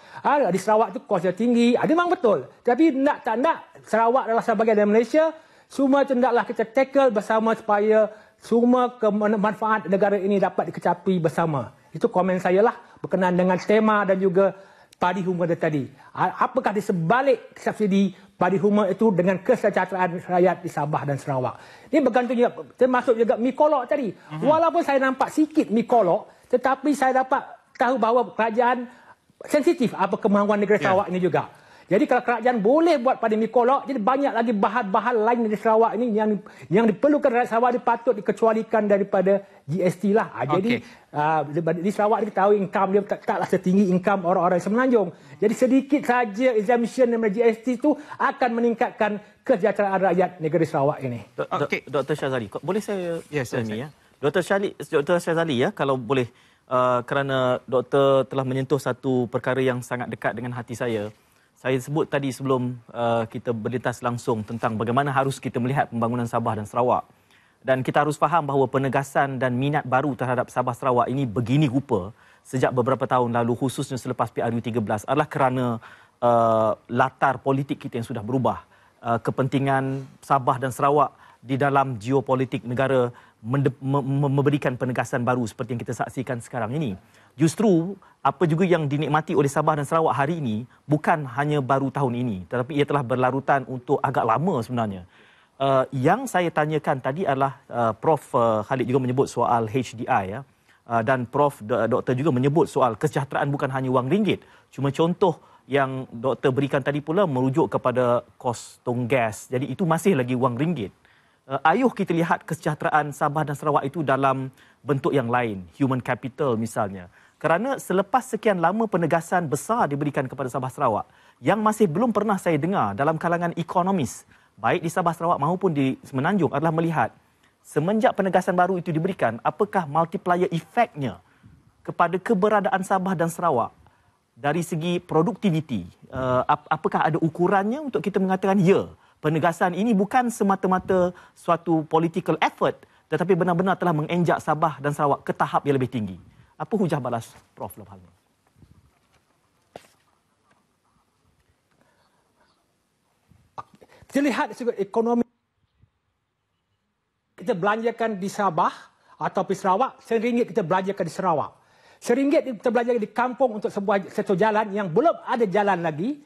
di Sarawak itu kosnya tinggi. Memang betul. Tapi nak tak nak, Sarawak adalah sebahagian dari Malaysia. Semua itu hendaklah kita tackle bersama supaya semua manfaat negara ini dapat dikecapi bersama. Itu komen saya lah berkenaan dengan tema dan juga padi huma tadi. Apakah di sebalik subsidi padi huma itu dengan kesejahteraan rakyat di Sabah dan Sarawak? Ini bergantung juga, termasuk juga mi kolok tadi. Walaupun saya nampak sikit mi kolok, tetapi saya dapat tahu bahawa kerajaan sensitif apa kemahuan negara Sarawak ini juga. Jadi kalau kerajaan boleh buat padi mi kolok, jadi banyak lagi bahan-bahan lain di Sarawak ini yang diperlukan rakyat Sarawak patut dikecualikan daripada GST lah. Jadi di Sarawak kita tahu income dia taklah setinggi income orang-orang Semenanjung. Jadi sedikit saja exemption daripada GST itu akan meningkatkan kesejahteraan rakyat negeri Sarawak ini. Dr. Syazali, boleh saya Dr. Syazali kalau boleh kerana doktor telah menyentuh satu perkara yang sangat dekat dengan hati saya. Saya sebut tadi sebelum kita berlintas langsung tentang bagaimana harus kita melihat pembangunan Sabah dan Sarawak. Dan kita harus faham bahawa penegasan dan minat baru terhadap Sabah Sarawak ini begini rupa sejak beberapa tahun lalu, khususnya selepas PRU13, adalah kerana latar politik kita yang sudah berubah. Kepentingan Sabah dan Sarawak di dalam geopolitik negara memberikan penegasan baru seperti yang kita saksikan sekarang ini. Justru apa juga yang dinikmati oleh Sabah dan Sarawak hari ini bukan hanya baru tahun ini, tetapi ia telah berlarutan untuk agak lama sebenarnya. Yang saya tanyakan tadi adalah Prof Khalid juga menyebut soal HDI, ya. Dan Prof Doktor juga menyebut soal kesejahteraan bukan hanya wang ringgit. Cuma contoh yang Doktor berikan tadi pula merujuk kepada kos tong gas. Jadi itu masih lagi wang ringgit. Ayuh kita lihat kesejahteraan Sabah dan Sarawak itu dalam bentuk yang lain, human capital misalnya. Kerana selepas sekian lama penegasan besar diberikan kepada Sabah Sarawak, yang masih belum pernah saya dengar dalam kalangan ekonomis, baik di Sabah Sarawak maupun di Semenanjung, adalah melihat semenjak penegasan baru itu diberikan, apakah multiplier efeknya kepada keberadaan Sabah dan Sarawak dari segi produktiviti. Apakah ada ukurannya untuk kita mengatakan ya, penegasan ini bukan semata-mata suatu political effort, tetapi benar-benar telah mengenjak Sabah dan Sarawak ke tahap yang lebih tinggi. Apa hujah balas Prof dalam hal ini? Kita lihat segi ekonomi kita belanjakan di Sabah atau di Sarawak, RM1 kita belanjakan di Sarawak. RM1 kita belanjakan di kampung untuk satu jalan yang belum ada jalan lagi,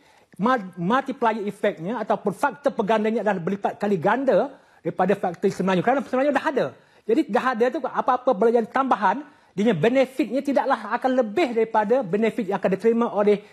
multiplier efeknya ataupun faktor pegandanya adalah berlipat kali ganda daripada faktor Semenanjung. Kerana Semenanjung dah ada. Jadi dah ada tu apa-apa belanjaan tambahan, dia benefitnya tidaklah akan lebih daripada benefit yang akan diterima oleh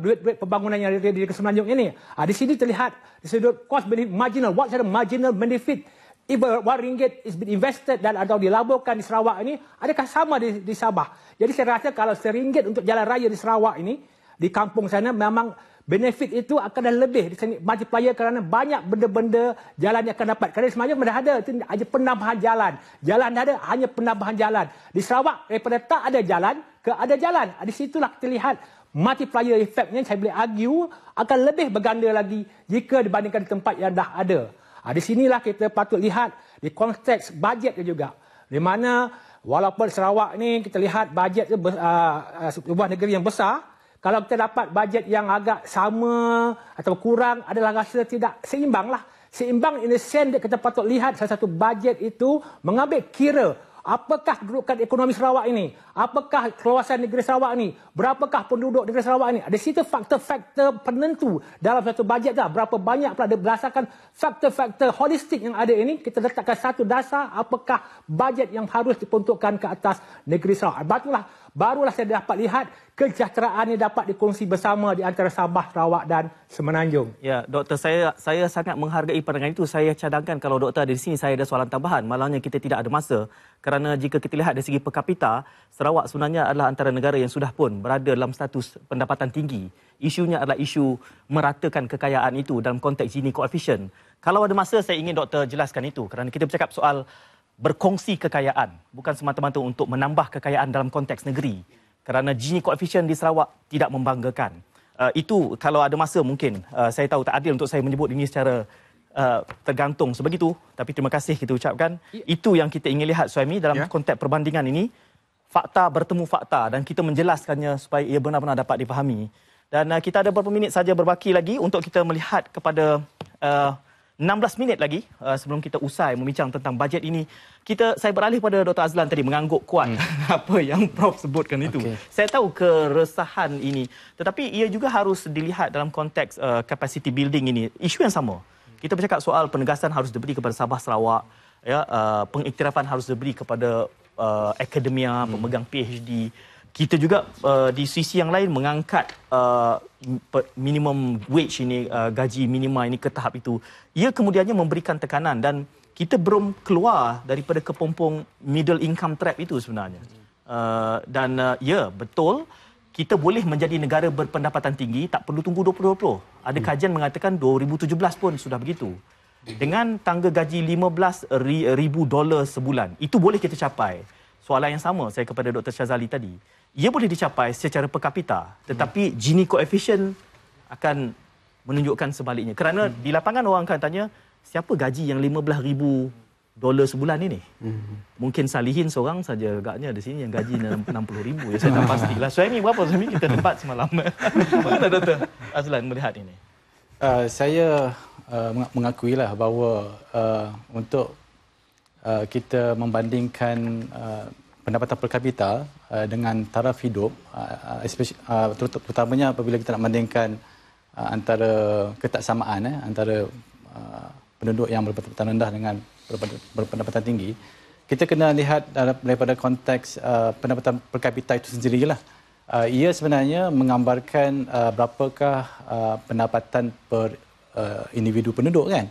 duit pembangunan yang ada di Semenanjung ini. Di sini terlihat di sudut cost benefit marginal. What are the marginal benefit if RM1 is been invested dan atau dilaburkan di Sarawak ini, adakah sama di Sabah? Jadi saya rasa kalau RM1 untuk jalan raya di Sarawak ini, di kampung sana memang benefit itu akan dah lebih multiplier kerana banyak benda-benda jalan yang akan dapat. Kerana sebenarnya dah ada, itu hanya penambahan jalan. Jalan dah ada, hanya penambahan jalan. Di Sarawak, daripada tak ada jalan ke ada jalan. Di situlah kita lihat multiplier efeknya, saya boleh argue, akan lebih berganda lagi jika dibandingkan di tempat yang dah ada. Di sinilah kita patut lihat di konteks bajet juga. Di mana walaupun Sarawak ni kita lihat bajet sebuah negeri yang besar, kalau kita dapat bajet yang agak sama atau kurang adalah rasa tidak seimbang lah. Seimbang in the sense kita patut lihat salah satu bajet itu mengambil kira apakah kedudukan ekonomi Sarawak ini, apakah keluasan negeri Sarawak ini, berapakah penduduk negeri Sarawak ini. Ada situ faktor-faktor penentu dalam satu bajet dah. Berapa banyak pula berdasarkan faktor-faktor holistik yang ada ini, kita letakkan satu dasar apakah bajet yang harus diperuntukkan ke atas negeri Sarawak. Barulah saya dapat lihat kesejahteraan yang dapat dikongsi bersama di antara Sabah, Sarawak dan Semenanjung. Ya, Doktor, saya sangat menghargai pandangan itu. Saya cadangkan kalau Doktor ada di sini, saya ada soalan tambahan. Malangnya kita tidak ada masa. Kerana jika kita lihat dari segi per kapita, Sarawak sebenarnya adalah antara negara yang sudah pun berada dalam status pendapatan tinggi. Isunya adalah isu meratakan kekayaan itu dalam konteks Gini coefficient. Kalau ada masa, saya ingin Doktor jelaskan itu. Kerana kita bercakap soal berkongsi kekayaan, bukan semata-mata untuk menambah kekayaan dalam konteks negeri. Kerana Gini coefficient di Sarawak tidak membanggakan. Itu kalau ada masa mungkin, saya tahu tak adil untuk saya menyebut ini secara tergantung sebegitu, tapi terima kasih kita ucapkan. Itu yang kita ingin lihat, Suhaimi, dalam konteks perbandingan ini. Fakta bertemu fakta dan kita menjelaskannya supaya ia benar-benar dapat dipahami. Dan kita ada beberapa minit saja berbaki lagi untuk kita melihat kepada 16 minit lagi sebelum kita usai membincang tentang bajet ini. Saya beralih pada Dr. Azlan tadi mengangguk kuat apa yang Prof sebutkan itu. Saya tahu keresahan ini, tetapi ia juga harus dilihat dalam konteks capacity building ini. Isu yang sama. Kita bercakap soal penegasan harus diberi kepada Sabah Sarawak, ya, pengiktirafan harus diberi kepada akademia, pemegang PhD. Kita juga di sisi yang lain mengangkat minimum wage ini, gaji minima ini ke tahap itu. Ia kemudiannya memberikan tekanan dan kita belum keluar daripada kepompong middle income trap itu sebenarnya. Ya, betul, kita boleh menjadi negara berpendapatan tinggi, tak perlu tunggu 2020. Ada kajian mengatakan 2017 pun sudah begitu. Dengan tangga gaji $15,000 sebulan, itu boleh kita capai. soalan yang sama saya kepada Dr. Syazali tadi. Ia boleh dicapai secara per kapita, tetapi Gini coefficient akan menunjukkan sebaliknya. Kerana di lapangan orang akan tanya, siapa gaji yang $15,000 sebulan ini? Mungkin Salihin seorang saja agaknya di sini yang gaji $60,000. Ya, saya tak pastilah. Suhaimi berapa Suhaimi kita tempat semalam? Bagaimana Dr. Azlan melihat ini? Saya mengakuilah bahawa untuk kita membandingkan pendapatan per kapita dengan taraf hidup, terutamanya apabila kita nak bandingkan antara ketaksamaan antara penduduk yang berpendapatan rendah dengan berpendapatan tinggi, kita kena lihat daripada konteks pendapatan per kapita itu sendirilah. Ia sebenarnya menggambarkan berapakah pendapatan per individu penduduk kan,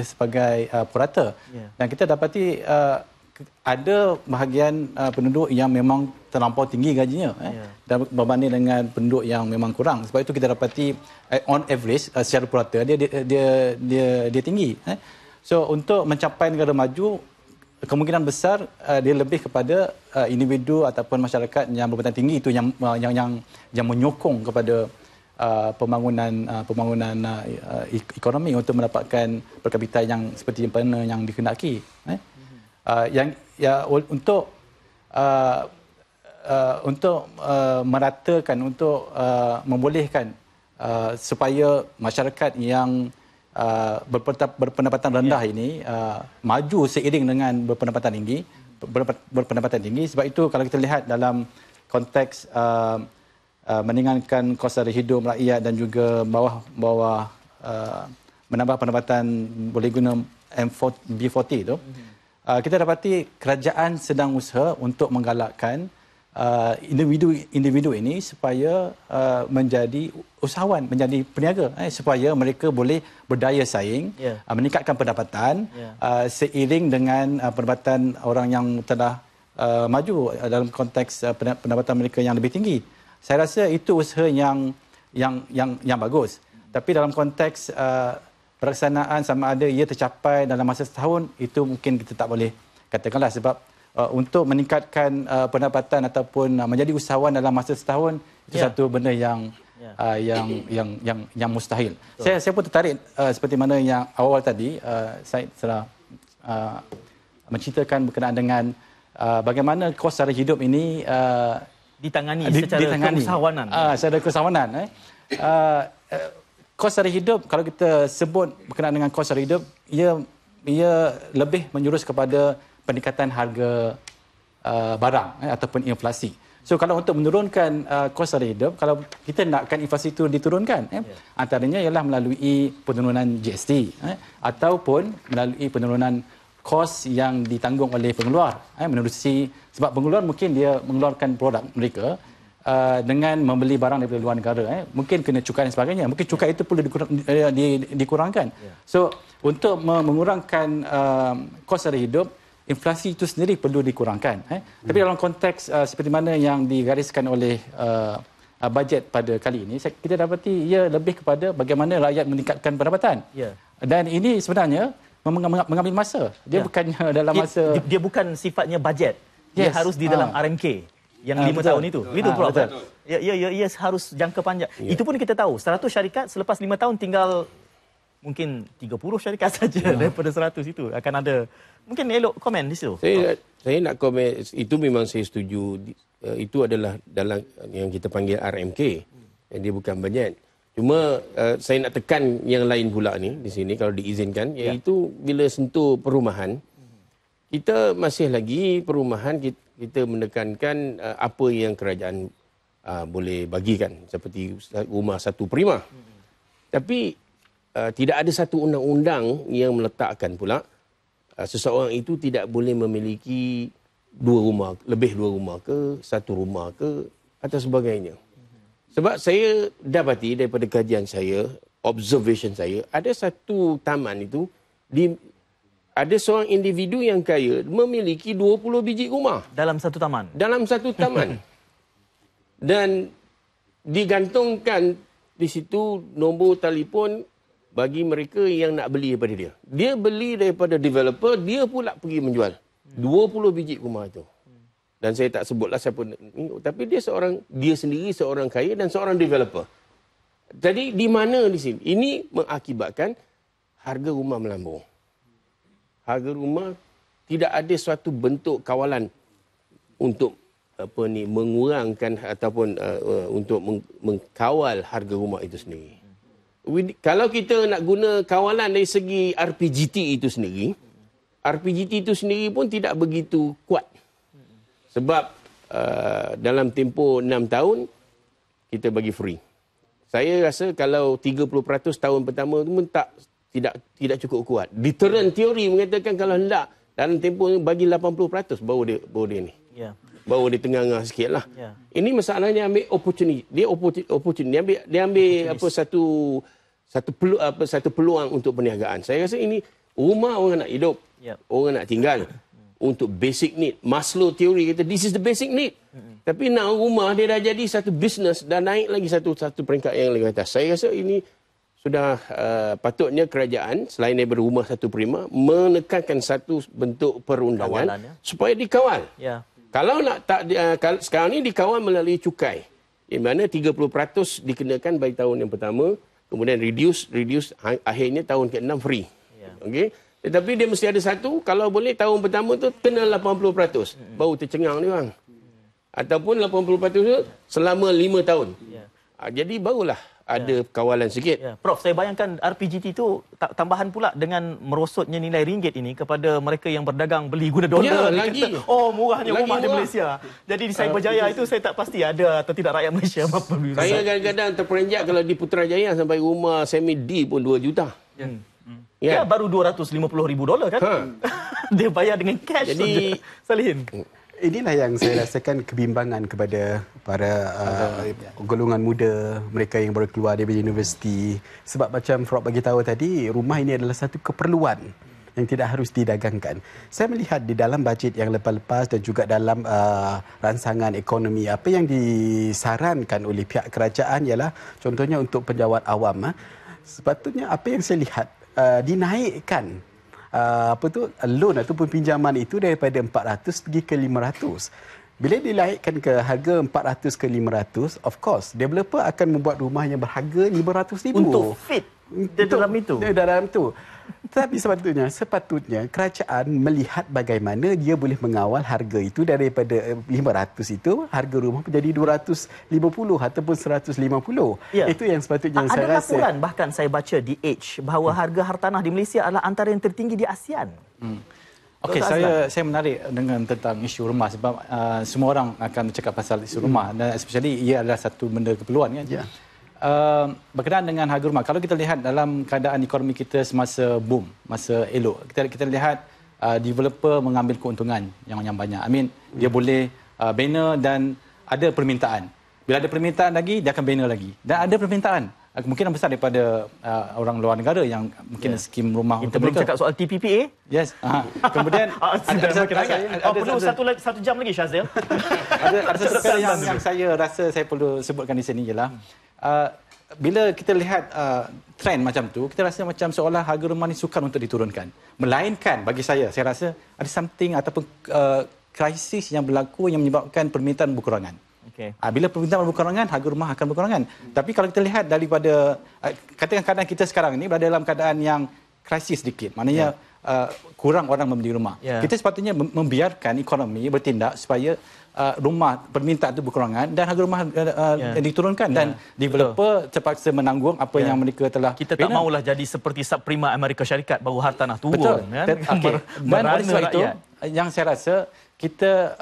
sebagai purata. Dan kita dapati ada bahagian penduduk yang memang terlampau tinggi gajinya dan berbanding dengan penduduk yang memang kurang. Sebab itu kita dapati on average secara purata dia tinggi. So untuk mencapai negara maju, kemungkinan besar dia lebih kepada individu ataupun masyarakat yang berpendapatan tinggi itu yang menyokong kepada pembangunan ekonomi untuk mendapatkan per kapita yang seperti mana yang dikehendaki. Untuk meratakan, untuk membolehkan supaya masyarakat yang berpendapatan rendah ini maju seiring dengan berpendapatan tinggi. Sebab itu kalau kita lihat dalam konteks meningkatkan kos sara hidup rakyat dan juga bawah menambah pendapatan boleh guna B40 tu, kita dapati kerajaan sedang usaha untuk menggalakkan individu ini supaya menjadi usahawan, menjadi peniaga, supaya mereka boleh berdaya saing, meningkatkan pendapatan seiring dengan pendapatan orang yang telah maju dalam konteks pendapatan mereka yang lebih tinggi. Saya rasa itu usaha yang bagus. Tapi dalam konteks pelaksanaan sama ada ia tercapai dalam masa setahun, itu mungkin kita tak boleh katakanlah, sebab untuk meningkatkan pendapatan ataupun menjadi usahawan dalam masa setahun itu satu benda yang mustahil. Saya pun tertarik seperti mana yang awal tadi saya telah menceritakan berkenaan dengan bagaimana kos sara hidup ini ditangani secara keusahawanan. Secara keusahawanan. Kos sara hidup, kalau kita sebut berkenaan dengan kos sara hidup, ia lebih menjurus kepada peningkatan harga barang ataupun inflasi. So kalau untuk menurunkan kos sara hidup, kalau kita nakkan inflasi itu diturunkan, antaranya ialah melalui penurunan GST ataupun melalui penurunan kos yang ditanggung oleh pengeluar, menerusi, sebab pengeluar mungkin dia mengeluarkan produk mereka dengan membeli barang daripada luar negara, mungkin kena cukai dan sebagainya, mungkin cukai itu perlu dikurangkan. So untuk mengurangkan kos sara hidup, inflasi itu sendiri perlu dikurangkan. Tapi dalam konteks seperti mana yang digariskan oleh bajet pada kali ini, kita dapati ia lebih kepada bagaimana rakyat meningkatkan pendapatan. Dan ini sebenarnya mengambil masa. Dia bukannya dalam masa... Dia bukan sifatnya bajet. Dia harus di dalam RMK yang 5 tahun itu. Itu Prof. Ia harus jangka panjang. Itu pun kita tahu, 100 syarikat selepas 5 tahun tinggal mungkin 30 syarikat saja daripada 100 itu. Akan ada, mungkin elok komen di situ. Saya nak komen, itu memang saya setuju. Itu adalah dalam yang kita panggil RMK. Yang dia bukan bajet. Cuma saya nak tekan yang lain pula ni di sini kalau diizinkan, iaitu bila sentuh perumahan, kita masih lagi perumahan kita menekankan apa yang kerajaan boleh bagikan, seperti rumah satu prima. Tapi tidak ada satu undang-undang yang meletakkan pula seseorang itu tidak boleh memiliki 2 rumah, lebih 2 rumah ke, 1 rumah ke atau sebagainya. Sebab saya dapati daripada kajian saya, observation saya, ada satu taman itu, ada seorang individu yang kaya memiliki 20 biji rumah. Dalam satu taman? Dalam satu taman. Dan digantungkan di situ nombor telefon bagi mereka yang nak beli daripada dia. Dia beli daripada developer, dia pula pergi menjual 20 biji rumah itu. dan saya tak sebutlah siapa ni, tapi dia sendiri seorang kaya dan seorang developer. Jadi di mana di sini? Ini mengakibatkan harga rumah melambung. Harga rumah tidak ada suatu bentuk kawalan untuk mengurangkan ataupun untuk mengkawal harga rumah itu sendiri. Kalau kita nak guna kawalan dari segi RPJT itu sendiri, RPJT itu sendiri pun tidak begitu kuat. Sebab dalam tempoh 6 tahun, kita bagi free. Saya rasa kalau 30% tahun pertama itu pun tidak cukup kuat. Deterrent teori mengatakan kalau hendak dalam tempoh bagi 80% baru dia ni. Yeah. Baru dia tengah-tengah sikit lah. Yeah. Ini masalahnya ambil opportunity. Dia opportunity. Dia ambil satu peluang untuk perniagaan. Saya rasa ini rumah orang nak hidup. Yep. Orang nak tinggal. Untuk basic need. Maslow teori kata this is the basic need. Tapi nak rumah dia dah jadi satu bisnes dan naik lagi satu peringkat yang lebih atas. Saya rasa ini sudah patutnya kerajaan selain daripada rumah satu prima menekankan satu bentuk perundangan supaya dikawal. Yeah. Kalau sekarang ni dikawal melalui cukai. Di mana 30% dikenakan bagi tahun yang pertama, kemudian reduce akhirnya tahun ke-6 free. Yeah. Okey. Tetapi dia mesti ada satu, kalau boleh tahun pertama tu kena 80%. Baru tercengang dia orang. Ataupun 80% tu selama 5 tahun. Yeah. Jadi barulah ada kawalan sikit. Ya. Prof, saya bayangkan RPJT itu tambahan pula dengan merosotnya nilai ringgit ini kepada mereka yang berdagang beli guna dolar. Ya, lagi. Kata, murahnya rumah di Malaysia. Jadi di Cyberjaya itu saya tak pasti ada atau tidak rakyat Malaysia. Saya kadang-kadang terperanjat kalau di Putrajaya sampai rumah semi D pun 2 juta. Ya, baru $250,000 kan? Dia bayar dengan cash. Jadi, Salihin. Inilah yang saya rasakan kebimbangan kepada para golongan muda, mereka yang baru keluar dari universiti. Sebab macam Frog bagi tahu tadi, rumah ini adalah satu keperluan yang tidak harus didagangkan. Saya melihat di dalam bajet yang lepas-lepas dan juga dalam rancangan ekonomi, apa yang disarankan oleh pihak kerajaan ialah contohnya untuk penjawat awam. Sepatutnya apa yang saya lihat dinaikkan loan ataupun pinjaman itu daripada 400 pergi ke 500. Bila dinaikkan ke harga 400 ke 500, of course developer akan membuat rumah yang berharga 500,000 untuk fit dalam itu. Tetapi sepatutnya kerajaan melihat bagaimana dia boleh mengawal harga itu daripada 500 itu harga rumah menjadi 250 ataupun 150. Ya. Itu yang sepatutnya saya rasa. Ada laporan bahkan saya baca di Age bahawa harga hartanah di Malaysia adalah antara yang tertinggi di ASEAN. Okey, saya menarik dengan tentang isu rumah sebab semua orang akan bercakap pasal isu rumah dan especially ia adalah satu benda keperluan kan. Ya. Berkenaan dengan harga rumah, kalau kita lihat dalam keadaan ekonomi kita semasa boom, masa elok, kita lihat developer mengambil keuntungan yang banyak. Dia boleh bina dan ada permintaan. Bila ada permintaan lagi, dia akan bina lagi. Dan ada permintaan mungkin besar daripada orang luar negara yang mungkin skim rumah kita belum cakap soal TPPA. Yes. Kemudian perlu satu jam lagi Syazil. ada satu perkara yang saya rasa saya perlu sebutkan di sini ialah bila kita lihat trend macam tu, kita rasa macam seolah harga rumah ni sukar untuk diturunkan. Melainkan bagi saya rasa ada something ataupun krisis yang berlaku yang menyebabkan permintaan berkurangan. Okay. Bila permintaan berkurangan, harga rumah akan berkurangan. Tapi kalau kita lihat daripada katakan keadaan kita sekarang ini berada dalam keadaan yang krisis sedikit. Maknanya kurang orang membeli rumah. Kita sepatutnya membiarkan ekonomi bertindak supaya rumah permintaan itu berkurangan dan harga rumah diturunkan dan developer terpaksa menanggung apa yang mereka telah kita tak maulah jadi seperti subprima Amerika Syarikat bahawa hartanah turun. Betul. Dan oleh sebab itu yang saya rasa kita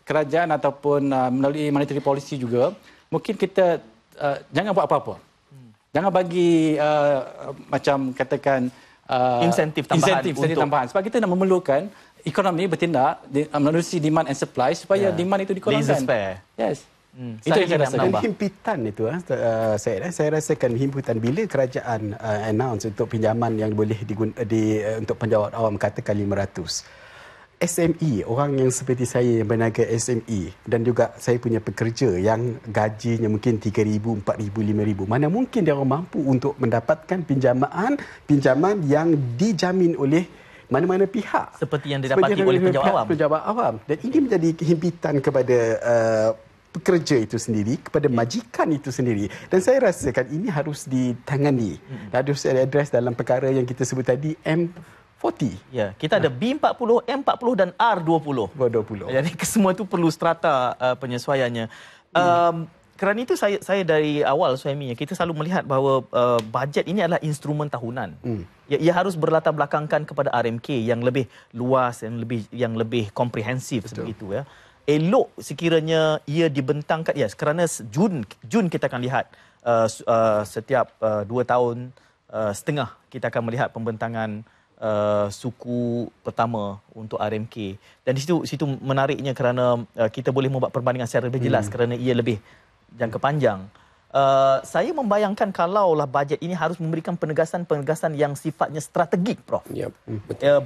kerajaan ataupun melalui monetary policy juga mungkin kita jangan buat apa-apa. Jangan bagi macam katakan insentif tambahan sebab kita nak memerlukan ekonomi bertindak menerusi demand and supply supaya demand itu dikurangkan. Yes. Itu yang saya rasakan. Himpitan itu saya rasakan himpitan bila kerajaan announce untuk pinjaman yang boleh untuk penjawat awam katakan 500. SME, orang yang seperti saya yang berniaga SME dan juga saya punya pekerja yang gajinya mungkin 3,000, 4,000, 5,000. Mana mungkin dia orang mampu untuk mendapatkan pinjaman yang dijamin oleh mana-mana pihak. Seperti yang didapati oleh pejabat awam. Dan ini menjadi himpitan kepada pekerja itu sendiri, kepada majikan itu sendiri. Dan saya rasakan ini harus ditangani. Harus diadres dalam perkara yang kita sebut tadi M40. Ya, kita ada B40, M40 dan R20. Jadi semua itu perlu strata penyesuaiannya. Kerana itu saya dari awal Suhaimi, kita selalu melihat bahawa bajet ini adalah instrumen tahunan. Ia harus berlatar belakangkan kepada RMK yang lebih luas, yang lebih komprehensif seperti itu ya. Elok sekiranya ia dibentangkan kerana Jun kita akan lihat setiap 2 tahun setengah kita akan melihat pembentangan suku pertama untuk RMK. Dan di situ menariknya kerana kita boleh membuat perbandingan secara lebih jelas kerana ia lebih jangka panjang. Saya membayangkan kalaulah bajet ini harus memberikan penegasan-penegasan yang sifatnya strategik, Prof.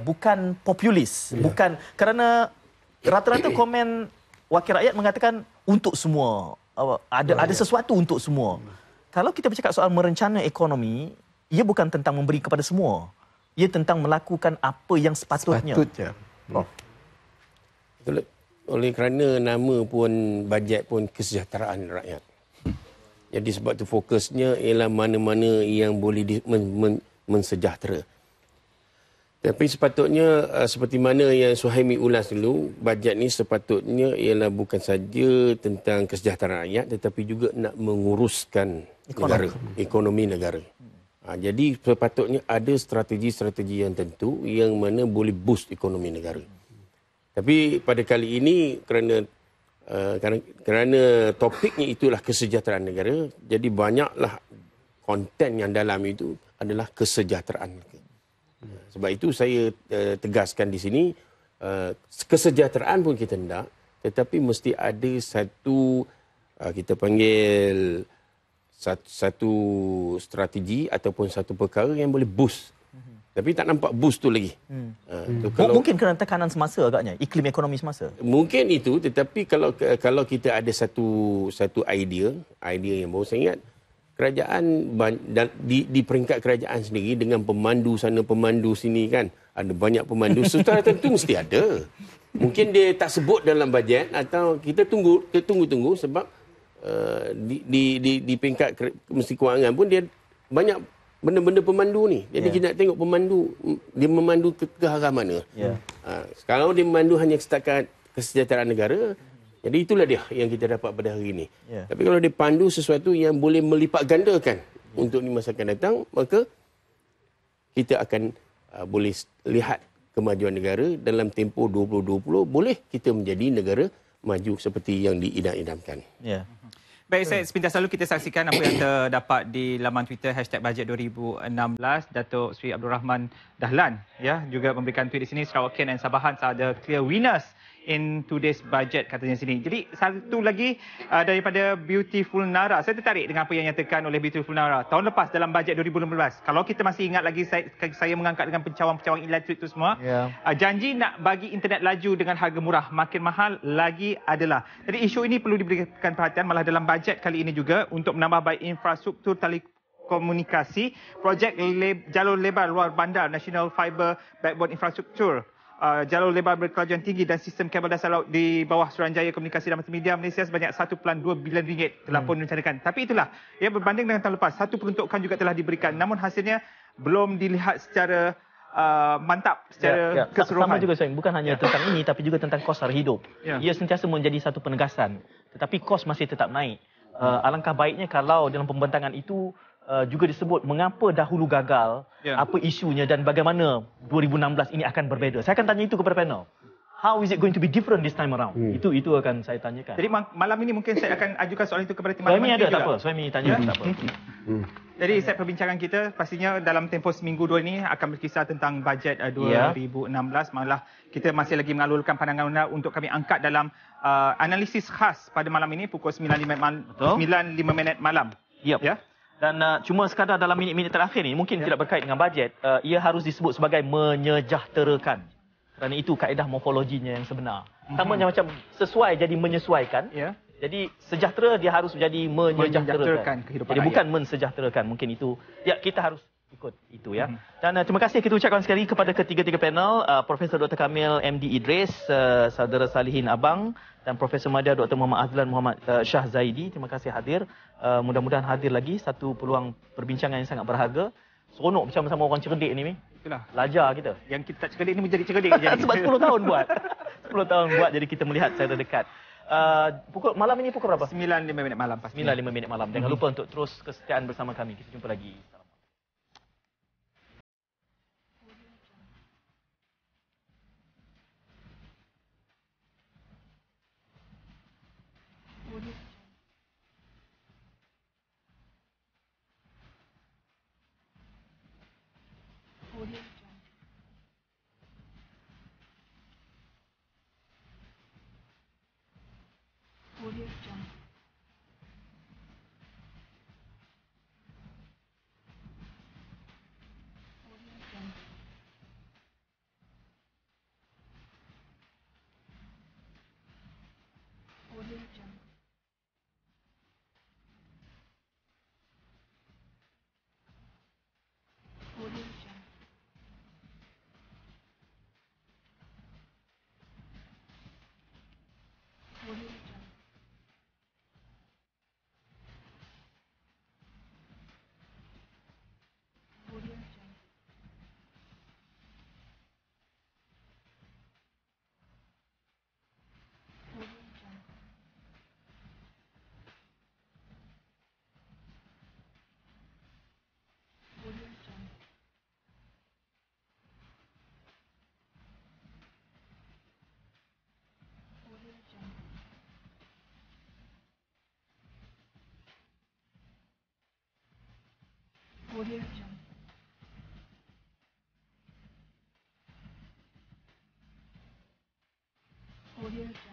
Bukan populis, bukan kerana rata-rata komen wakil rakyat mengatakan untuk semua. Ada sesuatu untuk semua. Kalau kita bercakap soal merencana ekonomi, ia bukan tentang memberi kepada semua. Ia tentang melakukan apa yang sepatutnya. Prof. Oleh kerana nama pun bajet pun kesejahteraan rakyat. Jadi sebab tu fokusnya ialah mana-mana yang boleh mensejahtera. Tapi sepatutnya seperti mana yang Suhaimi ulas dulu, bajet ni sepatutnya ialah bukan saja tentang kesejahteraan rakyat tetapi juga nak menguruskan ekonomi negara. Jadi sepatutnya ada strategi-strategi yang tentu yang mana boleh boost ekonomi negara. Tapi pada kali ini kerana topiknya itulah kesejahteraan negara, jadi banyaklah konten yang dalam itu adalah kesejahteraan. Sebab itu saya tegaskan di sini, kesejahteraan pun kita hendak, tetapi mesti ada satu, kita panggil satu strategi ataupun satu perkara yang boleh boost. Tapi tak nampak boost tu lagi. Mungkin kerana tekanan semasa agaknya, iklim ekonomi semasa. Mungkin itu, tetapi kalau kita ada satu idea yang baru, saya ingat kerajaan di peringkat kerajaan sendiri dengan pemandu sana pemandu sini kan, ada banyak pemandu secara tentu mesti ada. Mungkin dia tak sebut dalam bajet atau kita tunggu sebab di peringkat Mesti Kewangan pun dia banyak benda-benda pemandu ni. Jadi kita nak tengok pemandu, dia memandu ke arah mana. Sekarang dia memandu hanya setakat kesejahteraan negara, jadi itulah dia yang kita dapat pada hari ini. Tapi kalau dia pandu sesuatu yang boleh melipat gandakan untuk di masa akan datang, maka kita akan boleh lihat kemajuan negara dalam tempoh 2020, boleh kita menjadi negara maju seperti yang diidam-idamkan. Baik, saya sepintas lalu kita saksikan apa yang terdapat di laman Twitter #bajet2016. Datuk Seri Abdul Rahman Dahlan juga memberikan tweet di sini, Sarawak and Sabahan ada clear winners in today's budget, katanya sini. Jadi satu lagi daripada Beautiful Nara. Saya tertarik dengan apa yang nyatakan oleh Beautiful Nara. Tahun lepas dalam bajet 2016, kalau kita masih ingat lagi, saya mengangkat dengan pencawang-pencawang elektrik itu semua, janji nak bagi internet laju dengan harga murah, makin mahal lagi adalah. Jadi isu ini perlu diberikan perhatian, malah dalam bajet kali ini juga untuk menambah baik infrastruktur telekomunikasi, projek jalur lebar luar bandar, National Fiber Backbone Infrastructure, jalur lebar berkelajuan tinggi dan sistem kabel dasar laut di bawah Suruhanjaya Komunikasi dan Multimedia Malaysia sebanyak 1.2 bilion ringgit telah pun direncanakan. Tapi itulah, berbanding dengan tahun lepas, satu peruntukan juga telah diberikan, namun hasilnya belum dilihat secara mantap, secara keseluruhan. Sama juga, Syed. Bukan hanya tentang ini, tapi juga tentang kos sara hidup. Ia sentiasa menjadi satu penegasan, tetapi kos masih tetap naik. Alangkah baiknya kalau dalam pembentangan itu juga disebut mengapa dahulu gagal, apa isunya dan bagaimana 2016 ini akan berbeza. Saya akan tanya itu kepada panel. How is it going to be different this time around? Itu akan saya tanyakan. Jadi malam ini mungkin saya akan ajukan soalan itu kepada timbalan Suhaimi ada tak apa? Suhaimi tanya tak apa. Jadi set perbincangan kita pastinya dalam tempoh seminggu dua ini akan berkisar tentang bajet 2016. Malah kita masih lagi mengalurkan pandangan anda untuk kami angkat dalam analisis khas pada malam ini pukul 9.05 malam. Dan cuma sekadar dalam minit-minit terakhir ni, mungkin tidak berkait dengan bajet, ia harus disebut sebagai menyejahterakan. Kerana itu kaedah morfologinya yang sebenar. Tamanya macam sesuai jadi menyesuaikan. Jadi sejahtera dia harus menjadi menyejahterakan kehidupan. Jadi bukan mensejahterakan, mungkin itu. Kita harus mengikut itu ya. Dan terima kasih kita ucapkan sekali kepada ketiga-tiga panel, Profesor Dr. Kamil MD Idris, Saudara Salihin Abang dan Profesor Madya Dr. Muhammad Azlan Muhammad Shah Zaidi. Terima kasih hadir. Mudah-mudahan hadir lagi satu peluang perbincangan yang sangat berharga. Seronok bersama-sama orang cerdik ni. Itulah. Belajar kita. Yang kita tak cerdik ni menjadi cerdik. Sebab 10 tahun buat. 10 tahun buat, jadi kita melihat secara dekat. Malam ini pukul berapa? 9.05 malam pasti. 9.05 malam. Jangan lupa untuk terus kesetiaan bersama kami. Kita jumpa lagi. Audio Jungle. Audio Jungle.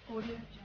Audio Jungle.